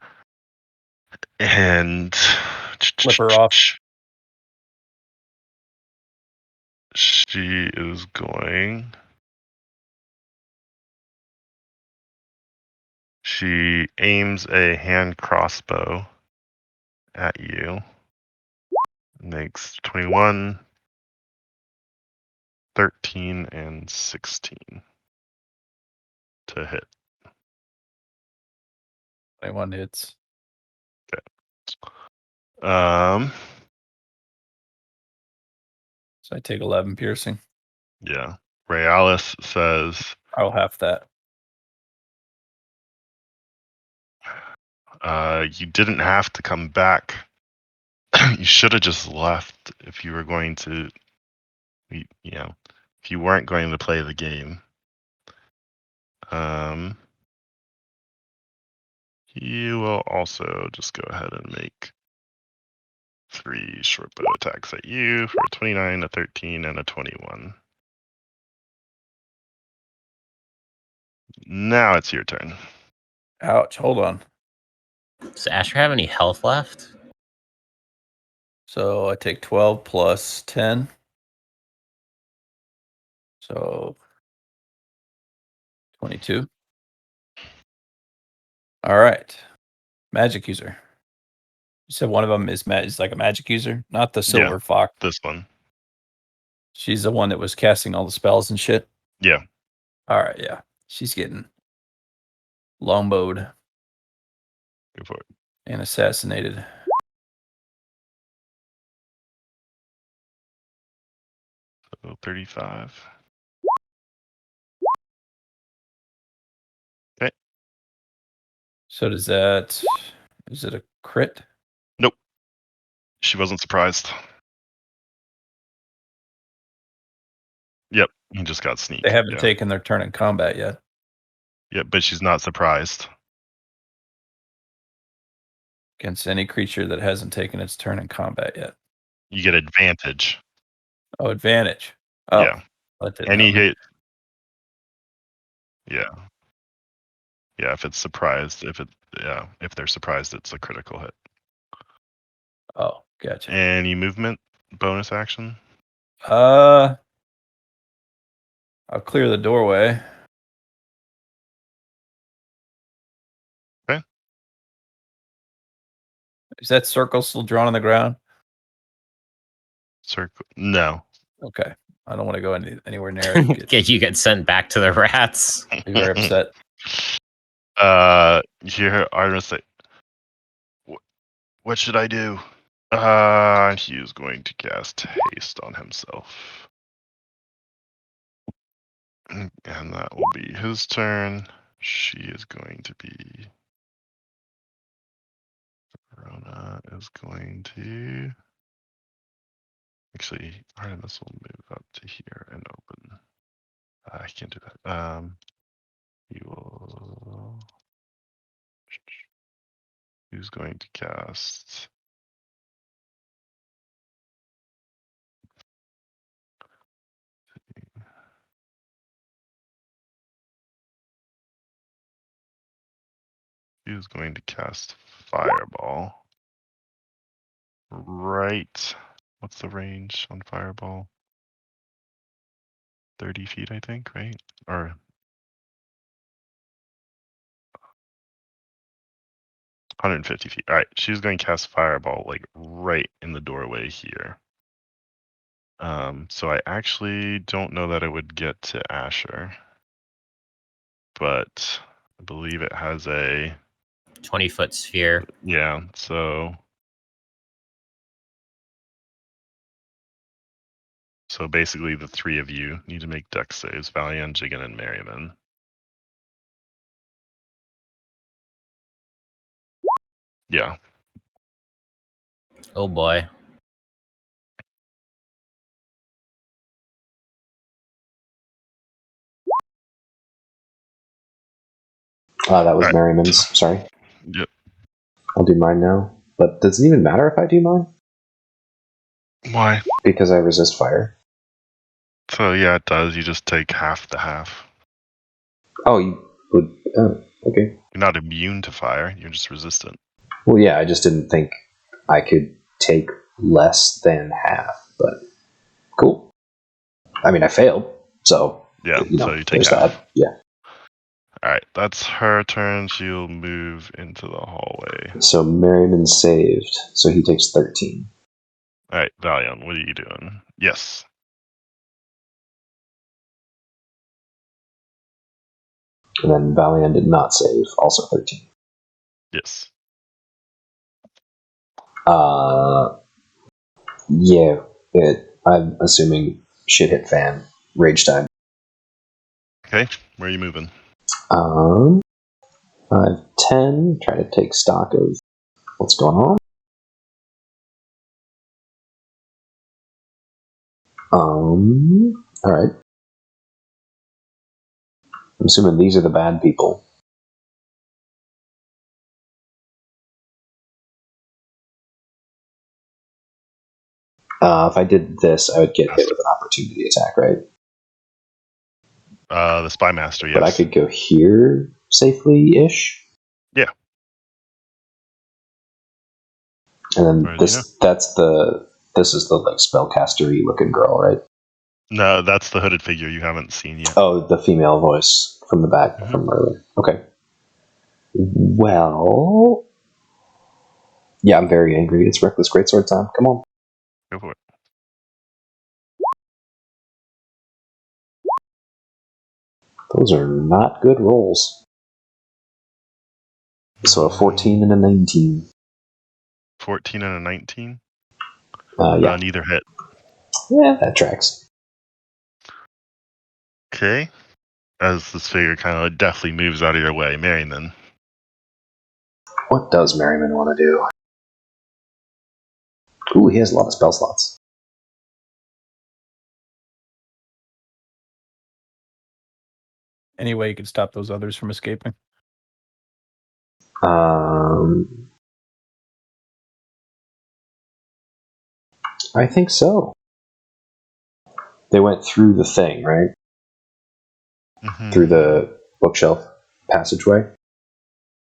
And Flip her off. She is going. She aims a hand crossbow at you. Makes 21, 13, and 16 to hit. 21 hits. Um, So I take 11 piercing. yeah. Realis says, I'll half that. you didn't have to come back. You should have just left if you were going to, if you weren't going to play the game. You will also just go ahead and make 3 short bow attacks at you for a 29, a 13, and a 21. Now it's your turn. Ouch. Hold on. Does Asher have any health left? So I take 12 plus 10. So 22. All right. Magic user. You said one of them is like a magic user, not the silver fox. This one. She's the one that was casting all the spells and shit. Yeah. All right, yeah. She's getting longbowed Go for it. and assassinated. So 35. Okay. So is it a crit? Nope. She wasn't surprised. Yep. He just got sneaked. They haven't taken their turn in combat yet. Yeah, but she's not surprised. Against any creature that hasn't taken its turn in combat yet. You get advantage. Oh, advantage. Oh, Yeah. that didn't Any help me. hit. Yeah. Yeah, if it's surprised, if they're surprised, it's a critical hit. Oh, gotcha. Any movement bonus action? I'll clear the doorway. Okay. Is that circle still drawn on the ground? Circle. No. Okay. I don't want to go anywhere near it. You get sent back to the rats. Be very upset. You hear Artemis say, "What should I do?" He is going to cast haste on himself, and that will be his turn. She is going to be. Rona is going to. Actually, Artemis will move up to here and open. I can't do that. He will. Who's going to cast? Who's going to cast Fireball? Right. What's the range on Fireball? 30 feet, I think, right? Or 150 feet. All right, she's going to cast Fireball like right in the doorway here. So I actually don't know that it would get to Asher, but I believe it has a 20-foot sphere. yeah. So basically, the three of you need to make dex saves: Valiant, Jigen, and Merriman. Yeah. Oh boy. That was Alright. Merriman's. Sorry. Yep. I'll do mine now. But does it even matter if I do mine? Why? Because I resist fire. So yeah, it does. You just take half the half. Oh, you would. Oh, okay. You're not immune to fire. You're just resistant. Well, yeah, I just didn't think I could take less than half, but cool. I mean, I failed, so Yeah. So you take there's half. that. Yeah. All right, that's her turn. She'll move into the hallway. So Merriman saved, so he takes 13. All right, Valiant, what are you doing? Yes. And then Valiant did not save, also 13. Yes. Yeah, I'm assuming shit hit fan, rage time. Okay, where are you moving? 5, 10, try to take stock of what's going on. Alright. I'm assuming these are the bad people. If I did this, I would get hit with an opportunity attack, right? The Spy Master, yes. But I could go here safely-ish. Yeah. And then This is the like spellcastery looking girl, right? No, that's the hooded figure you haven't seen yet. Oh, the female voice from the back from earlier. Okay. Well, yeah, I'm very angry. It's Reckless Greatsword time. Come on. Go for it. Those are not good rolls. So a 14 and a 19. 14 and a 19? Yeah. Neither hit. Yeah, that tracks. Okay. As this figure kind of definitely moves out of your way, Merriman. What does Merriman want to do? Ooh, he has a lot of spell slots. Any way you could stop those others from escaping? I think so. They went through the thing, right? Mhm. Through the bookshelf passageway.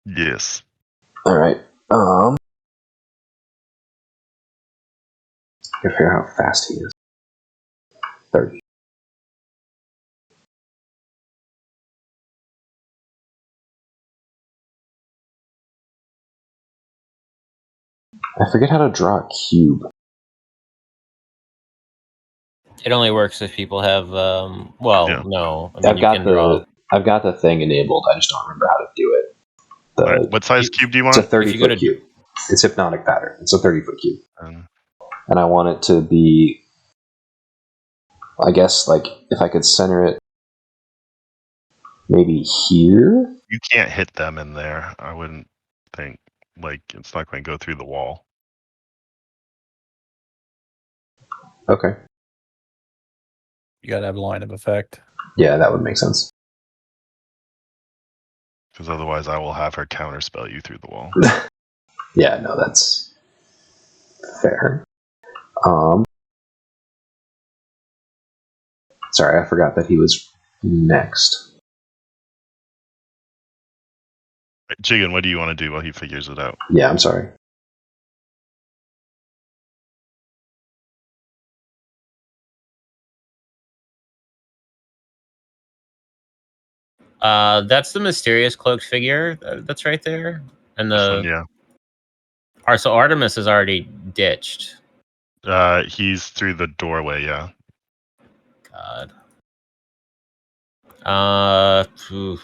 Yes. All right. I gotta figure out how fast he is. 30. I forget how to draw a cube. It only works if people have. Yeah. No. I mean, I've got the thing enabled. I just don't remember how to do it. All right. What size cube do you It's a want? 30-foot cube. It's hypnotic pattern. It's a 30-foot cube. Um, And I want it to be, I guess, like, if I could center it maybe here? you can't hit them in there. I wouldn't think. Like, it's not going to go through the wall. Okay. You gotta have a line of effect. Yeah, that would make sense. Because otherwise, I will have her counterspell you through the wall. Yeah, no, that's fair. Sorry, I forgot that he was next. Jigen, what do you want to do while he figures it out? Yeah, I'm sorry. That's the mysterious cloaked figure that's right there, and This one, yeah. So Artemis is already ditched. He's through the doorway, yeah. God. Oof.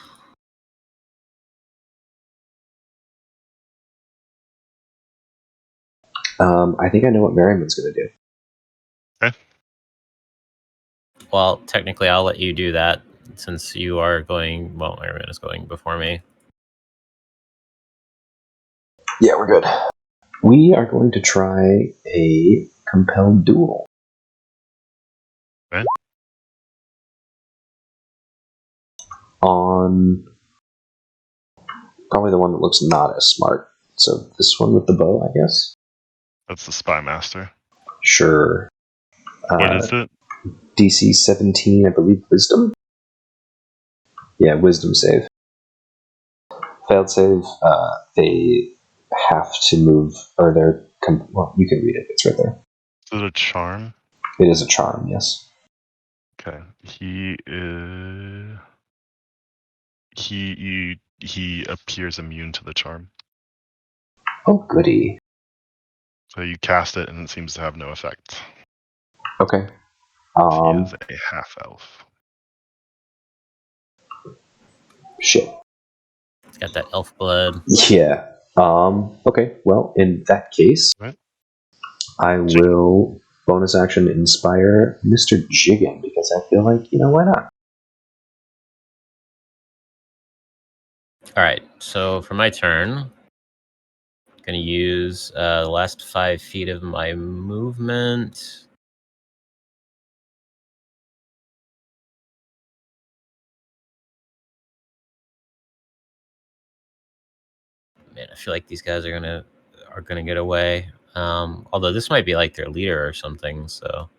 I think I know what Merriman's going to do. Okay. Well, technically, I'll let you do that since you are going. Well, Merriman is going before me. Yeah, we're good. We are going to try a compelled duel. Okay. On probably the one that looks not as smart. So this one with the bow, I guess. That's the Spy Master. Sure. What is it? DC 17, I believe, Wisdom? Yeah, Wisdom save. Failed save, they have to move, or they're, well, you can read it, it's right there. Is it a charm? It is a charm, yes. Okay. He appears immune to the charm. Oh, goody. So you cast it and it seems to have no effect. Okay. He is a half elf. Shit. It's got that elf blood. Yeah. Okay, well, in that case, Right. I will bonus action inspire Mr. Jigen, because I feel like, why not? All right. So for my turn, I'm gonna use the last 5 feet of my movement. Man, I feel like these guys are gonna get away. Although this might be like their leader or something. So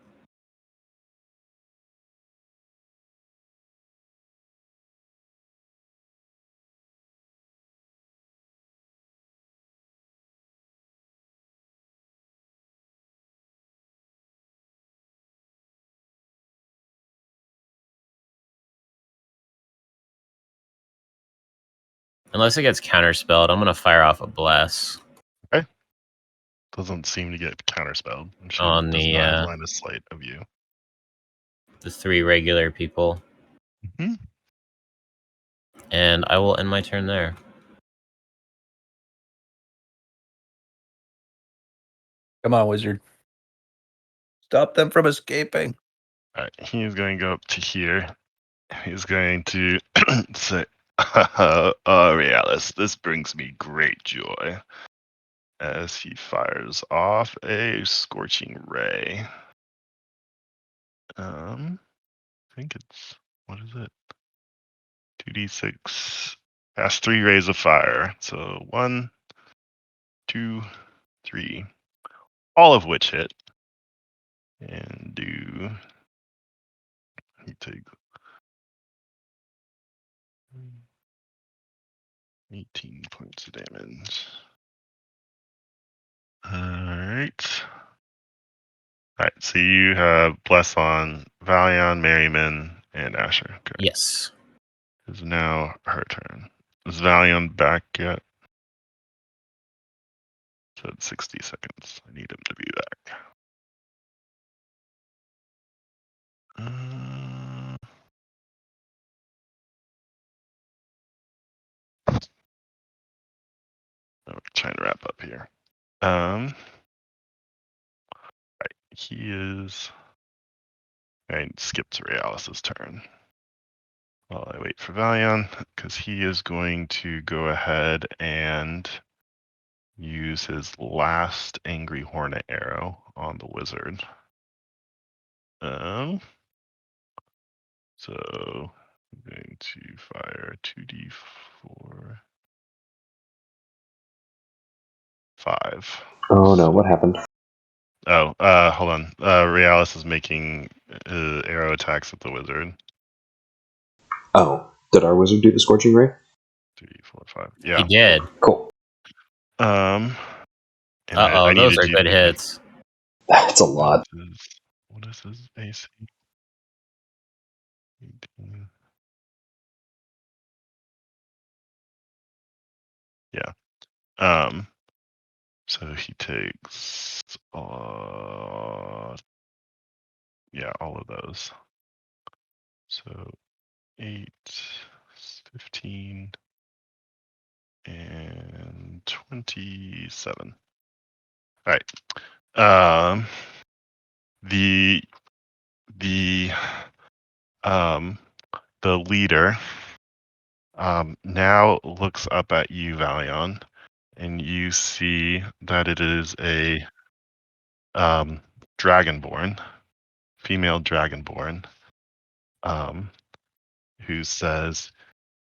unless it gets counterspelled, I'm gonna fire off a bless Doesn't seem to get counterspelled. And she on does not have line of sight of you. the 3 regular people, Mm-hmm. and I will end my turn there. Come on, wizard. Stop them from escaping. All right. He's going to go up to here. He's going to say, Realis, this brings me great joy. As he fires off a scorching ray. I think it's, what is it? 2d6. Cast 3 rays of fire. So 1, 2, 3. All of which hit. And do. He takes 18 points of damage. Alright. Alright, so you have Bless on Valion, Merriman, and Asher. Okay. Yes. It's now her turn. Is Valion back yet? So it's 60 seconds. I need him to be back. I'm trying to wrap up here. Right, he is. I skipped Realis's turn. While I wait for Valion, because he is going to go ahead and use his last Angry Hornet arrow on the wizard. So I'm going to fire 2d4. 5. Oh no, what happened? Oh, hold on. Realis is making arrow attacks at the wizard. Oh, did our wizard do the scorching ray? 3, 4, 5. He Yeah. did. Cool. And Uh-oh, those needed are you good to- hits. That's a lot. What is his AC? 18. Yeah. So he takes all of those. So 8, 15, and 27. All right. The leader now looks up at you, Valion, and you see that it is a dragonborn, female dragonborn, who says,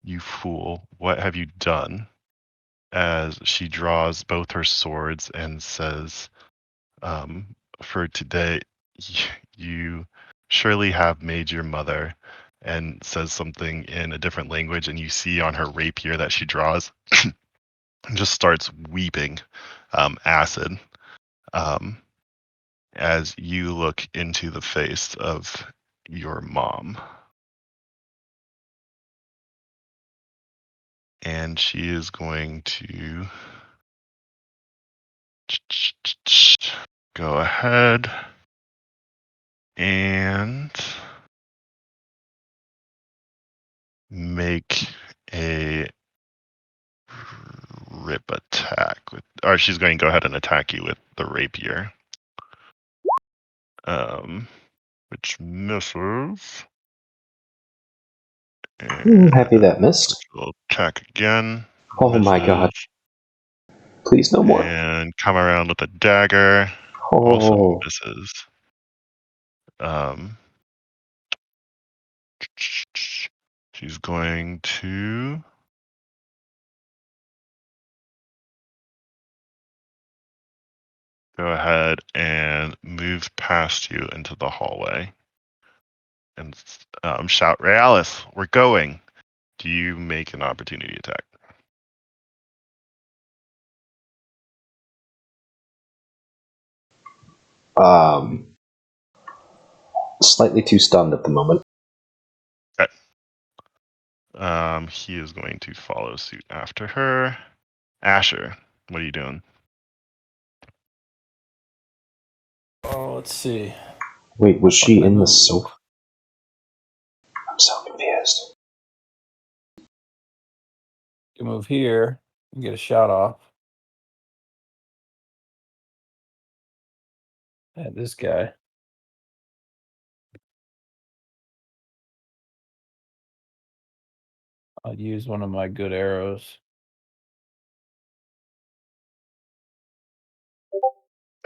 "You fool, what have you done?" As she draws both her swords and says, "For today, you surely have made your mother," and says something in a different language, and you see on her rapier that she draws, just starts weeping acid as you look into the face of your mom. And she is going to go ahead and make a rip attack with, or she's going to go ahead and attack you with the rapier, which misses. Ooh, happy that missed. We'll attack again. Oh my god. Please no more. And come around with a dagger. Also Oh. misses. She's going to go ahead and move past you into the hallway and shout, "Realis, we're going." Do you make an opportunity attack? Slightly too stunned at the moment. Okay. He is going to follow suit after her. Asher, what are you doing? Oh, let's see. Wait, was she Fuck, in the move. sofa? I'm so confused. You move here and get a shot off. At this guy. I'll use one of my good arrows.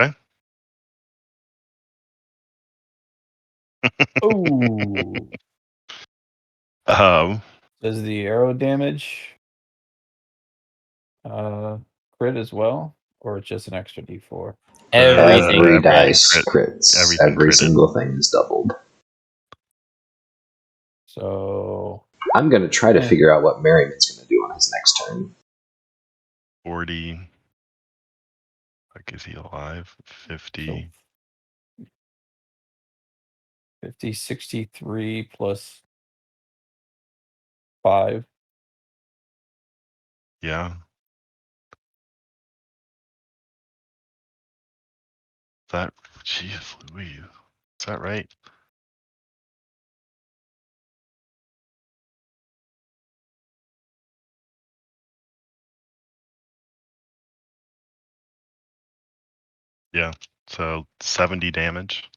Okay. Oh. Um, Does the arrow damage crit as well, or it's just an extra d4? Everything. Every everything dice crit. crits. Everything Every critted. single thing is doubled. So I'm going to try to figure out what Merriman's going to do on his next turn. 40. Like, is he alive? 50. 50, 63 plus 5. Yeah. That, jeez Louise. Is that right? Yeah. So 70 damage.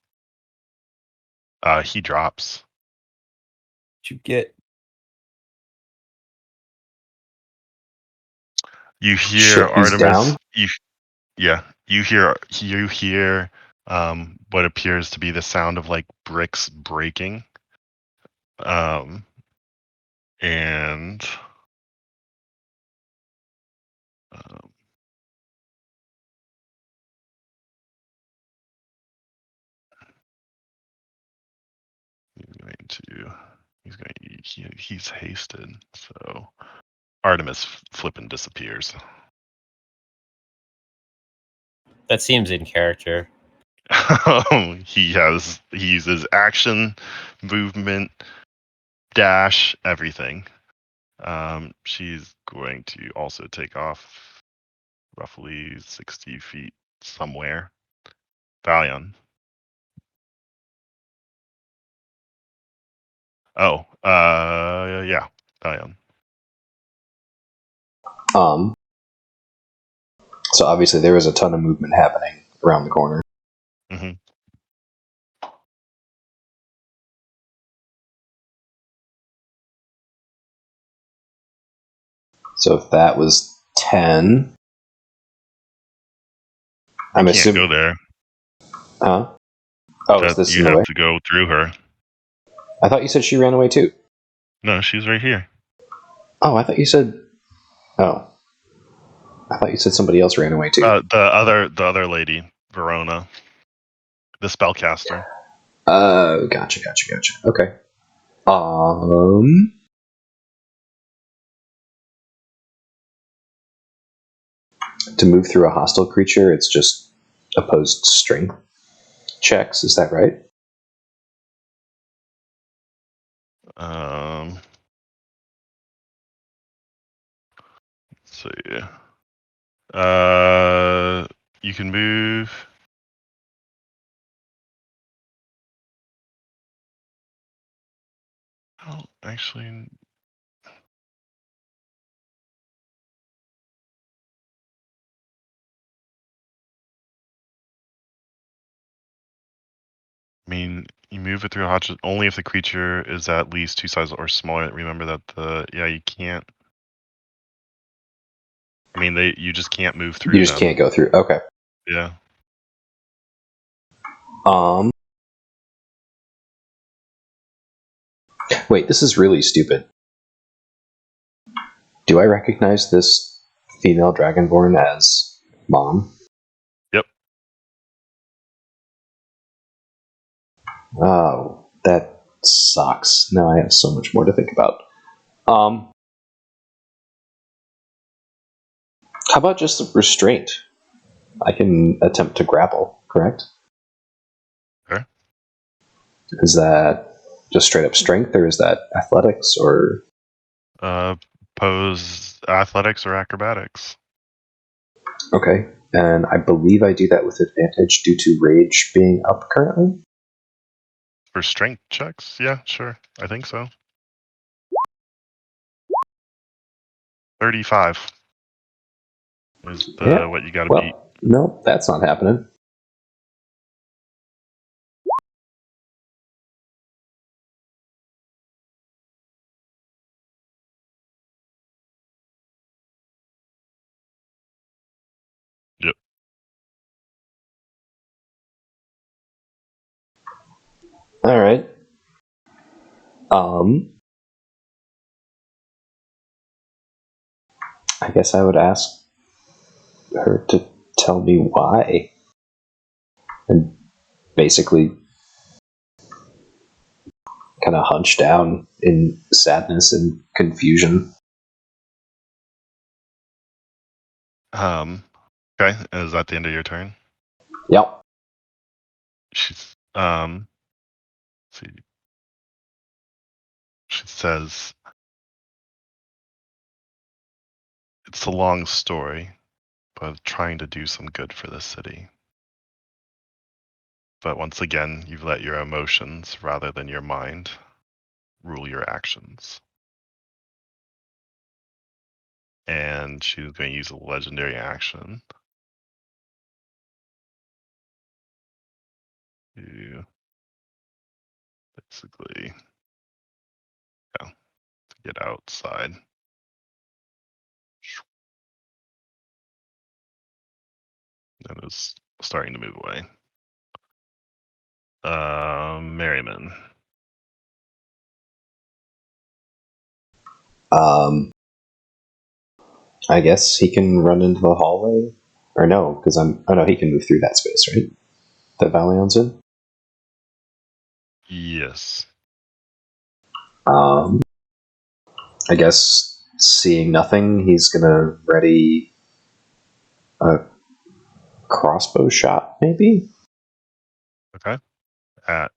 He drops. What you get? You hear Shit, he's Artemis. down? You hear what appears to be the sound of like bricks breaking. And he's hasted, so Artemis flipping disappears. That seems in character. He uses action, movement, dash, everything. She's going to also take off roughly 60 feet somewhere. Valion. Oh, yeah, Valion. So obviously there is a ton of movement happening around the corner. Mm-hmm. So if that was 10, I'm You can't assuming. go there. Huh? Oh, is this You in the have way? to go through her. I thought you said she ran away too. No, she's right here. Oh, I thought you said. Oh, I thought you said somebody else ran away too. The other lady, Verona, the spellcaster. Gotcha. Okay. To move through a hostile creature, it's just opposed strength checks. Is that right? So yeah. You can move. Oh, actually. I mean, you move it through a hotspot only if the creature is at least 2 sizes or smaller. Remember that you can't. I mean, you just can't move through You just them. can't go through. Okay. Yeah. Wait, this is really stupid. Do I recognize this female dragonborn as Mom? Yep. Oh, that sucks. Now I have so much more to think about. How about just restraint? I can attempt to grapple, correct? Okay. Is that just straight up strength, or is that athletics, or... Pose athletics or acrobatics. Okay, and I believe I do that with advantage due to rage being up currently? For strength checks? Yeah, sure. I think so. 35 is what you gotta beat. No, that's not happening. Yep. All right. I guess I would ask her to tell me why. And basically kind of hunch down in sadness and confusion. Okay, is that the end of your turn? Yep. She's see. She says, "It's a long story, but trying to do some good for the city. But once again, you've let your emotions rather than your mind rule your actions." And she's going to use a legendary action to basically, to get outside. And is starting to move away. Merriman. I guess he can run into the hallway, or no? Because oh no, he can move through that space, right? That Valion's in. Yes. I guess seeing nothing, he's gonna ready a crossbow shot, maybe. Okay. All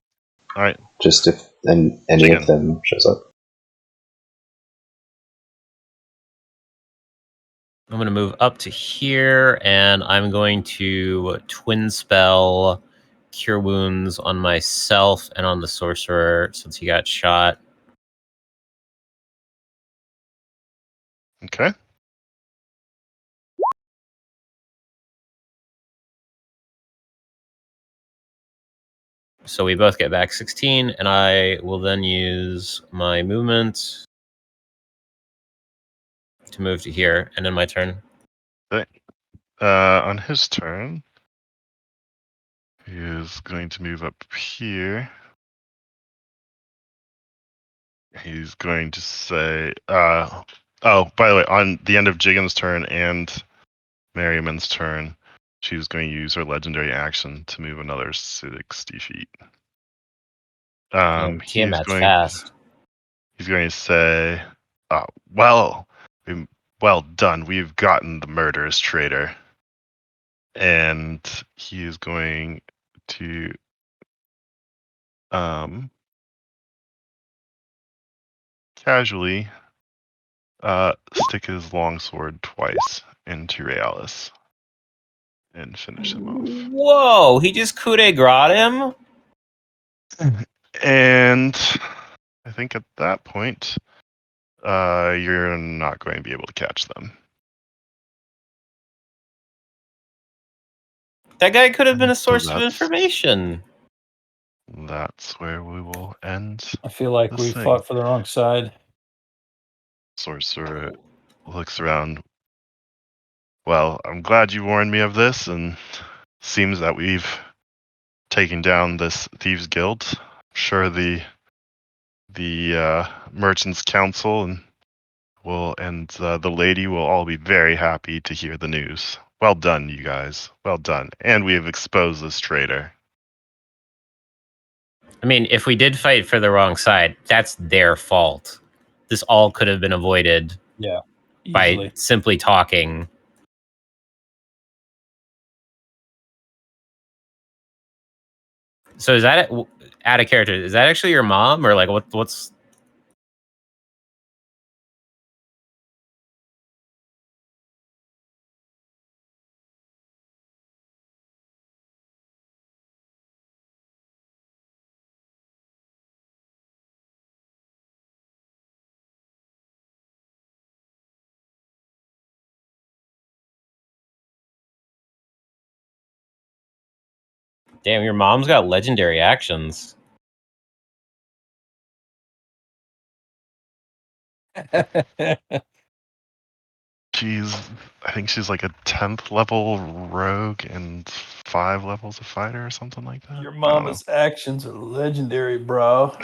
right. Just if any of Jigen. them shows up. I'm going to move up to here, and I'm going to twin spell Cure Wounds on myself and on the sorcerer since he got shot. Okay. So we both get back 16, and I will then use my movement to move to here, and then my turn. Okay. On his turn, he is going to move up here. He's going to say, oh, by the way, on the end of Jigen's turn and Merriman's turn, she's going to use her legendary action to move another 60 feet. Tiamat's fast. He's going to say, well done. We've gotten the murderous traitor. And he is going to casually stick his longsword twice into Realis and finish him off. Whoa, he just coup de grace him? And I think at that point, you're not going to be able to catch them. That guy could have been a So source of information. That's where we will end. I feel like this we thing. fought for the wrong side. Sorcerer looks around. Well, I'm glad you warned me of this, and seems that we've taken down this thieves guild. Sure, the merchants council and the lady will all be very happy to hear the news. Well done, you guys. Well done. And we have exposed this traitor. I mean, if we did fight for the wrong side, that's their fault. This all could have been avoided Easily. by simply talking. So is that out of character? Is that actually your mom, or like what's? Damn, your mom's got legendary actions. I think she's like a 10th level rogue and 5 levels of fighter or something like that. Your mama's actions are legendary, bro.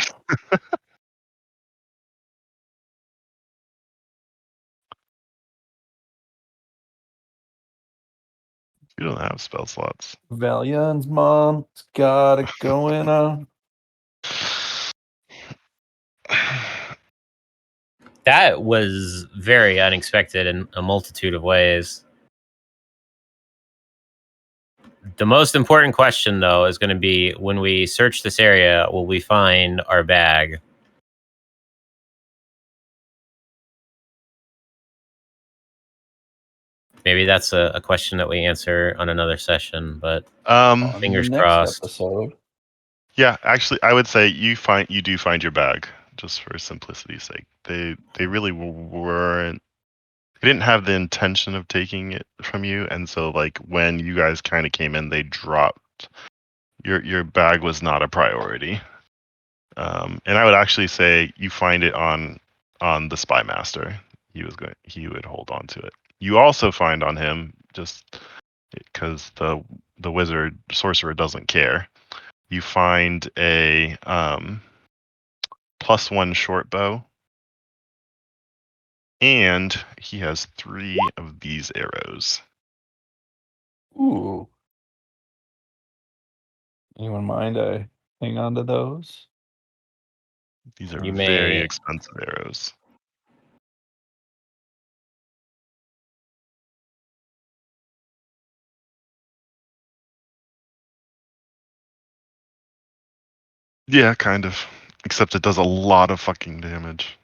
You don't have spell slots. Valion's mom's got it going on. That was very unexpected in a multitude of ways. The most important question, though, is going to be when we search this area, will we find our bag? Maybe that's a question that we answer on another session, but fingers Next crossed. episode. Yeah, actually, I would say you do find your bag, just for simplicity's sake. They really weren't. They didn't have the intention of taking it from you, and so like when you guys kind of came in, they dropped your bag was not a priority. And I would actually say you find it on the spy master. He would hold on to it. You also find on him, just because the wizard sorcerer doesn't care. You find a +1 short bow, and he has 3 of these arrows. Ooh. Anyone mind I hang on to those? These are You very may expensive arrows. Yeah, kind of. Except it does a lot of fucking damage.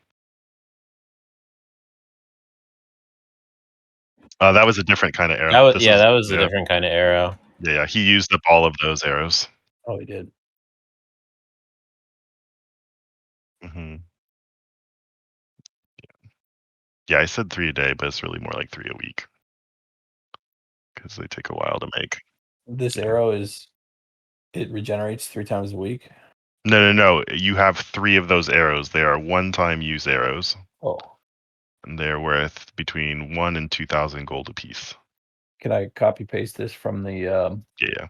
That was a different kind of arrow. that was a different kind of arrow. Yeah. He used up all of those arrows. Oh, he did. hmm Yeah, I said 3 a day, but it's really more like 3 a week because they take a while to make. This arrow it regenerates 3 times a week. No. You have 3 of those arrows. They are one-time use arrows, Oh, and they're worth between 1 and 2,000 gold apiece. can I copy paste this from the Yeah.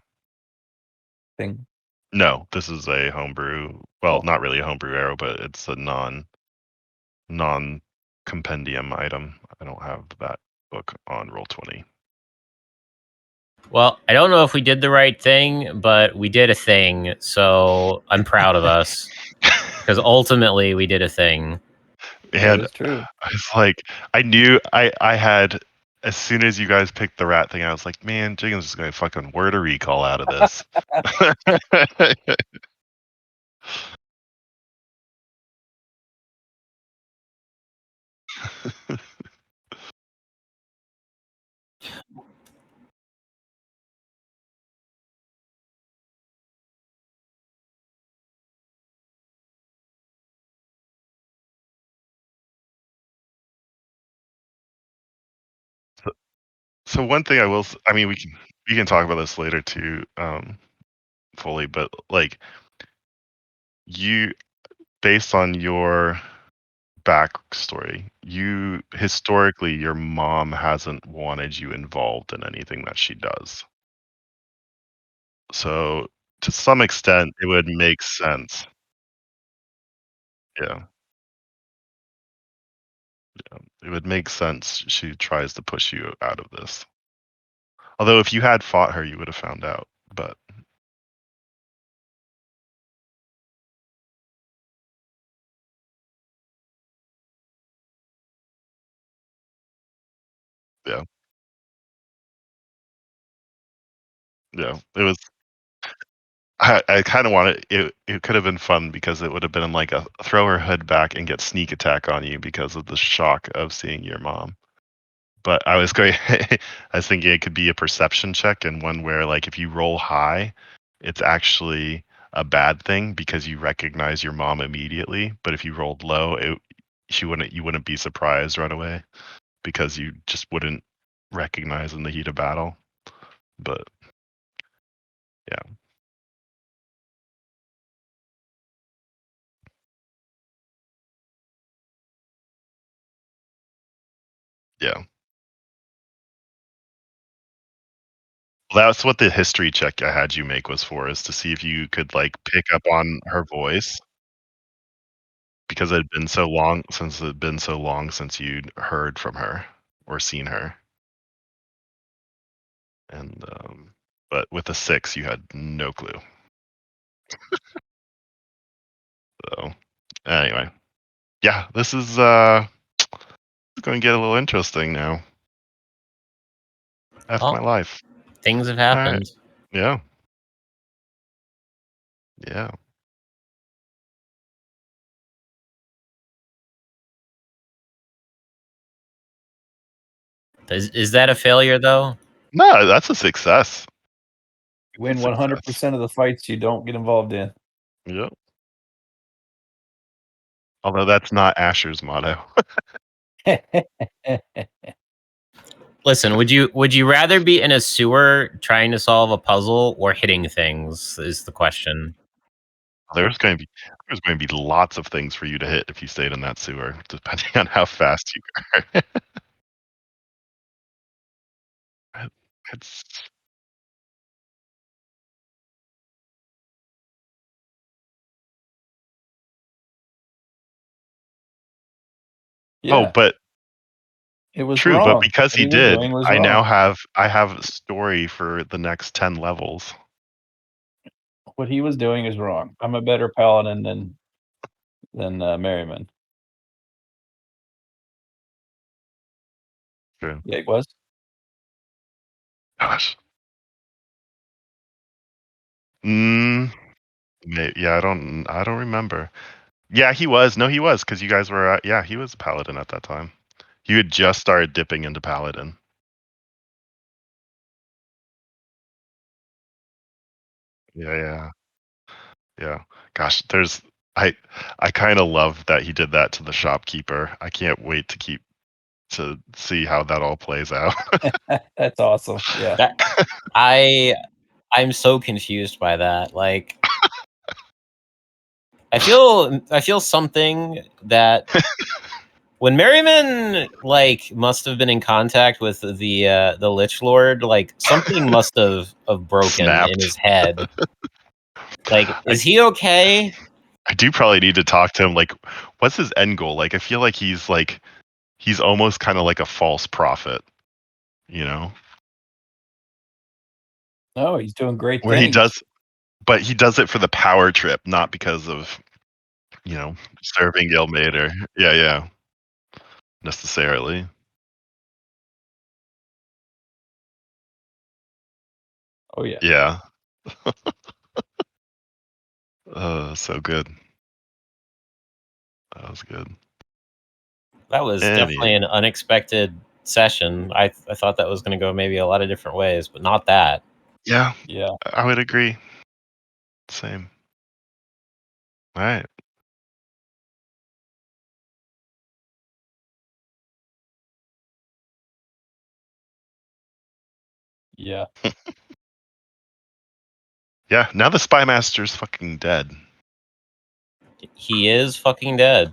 thing? No, this is a homebrew. Well, Oh. not really a homebrew arrow, but it's a non compendium item. I don't have that book on Roll20. Well, I don't know if we did the right thing, but we did a thing, so I'm proud of us because ultimately we did a thing. That And is true. I was like, I knew I had, as soon as you guys picked the rat thing, I was like, man, Jiggins is going to fucking word a recall out of this. So one thing I will, I mean, we can talk about this later too, fully, but like you, based on your backstory, you historically, your mom hasn't wanted you involved in anything that she does. So to some extent, it would make sense. Yeah, it would make sense. She tries to push you out of this. Although if you had fought her, you would have found out. But yeah, yeah, it was. I kind of wanted it. It could have been fun because it would have been like a throw her hood back and get sneak attack on you because of the shock of seeing your mom. But I was going. I was thinking it could be a perception check and one where like if you roll high, it's actually a bad thing because you recognize your mom immediately. But if you rolled low, you wouldn't be surprised right away because you just wouldn't recognize in the heat of battle. But yeah. Yeah. Well, that's what the history check I had you make was for, is to see if you could, like, pick up on her voice because it had been so long since you'd heard from her or seen her. And but with a 6, you had no clue. So anyway, yeah, this is going to get a little interesting now. F Well, my life. things have All right. happened. Yeah. Yeah. Is that a failure though? No, that's a success. You win Success. 100% of the fights you don't get involved in. Yep. Although that's not Asher's motto. Listen, would you rather be in a sewer trying to solve a puzzle or hitting things? Is the question. There's going to be lots of things for you to hit if you stayed in that sewer, depending on how fast you are. It's Yeah, oh, but it was true, but wrong. because What he was did, doing was I now wrong. have a story for the next 10 levels. What he was doing is wrong. I'm a better paladin than Merriman. True. Yeah, it was. Gosh. Mm, yeah, I don't remember. Yeah, he was. No, he was because you guys were. Yeah, he was a paladin at that time. He had just started dipping into paladin. Yeah, yeah, yeah. Gosh, I kind of love that he did that to the shopkeeper. I can't wait to see how that all plays out. That's awesome. Yeah. That I'm so confused by that. Like, I feel something that when Merriman must have been in contact with the Lich Lord, like something must have broken in Snapped. his head. Like, I, is he okay? I do probably need to talk to him. Like, what's his end goal? Like, I feel like he's almost kind of like a false prophet, you know, No, he's doing great where he things. does, but he does it for the power trip, not because of serving Guildmate or yeah necessarily. Oh yeah. Yeah. So good. That was good. That was Any, definitely an unexpected session. I thought that was going to go maybe a lot of different ways, but not that. yeah, Yeah. I would agree. Same. All right. Yeah. Yeah. Now the spy master's fucking dead. He is fucking dead.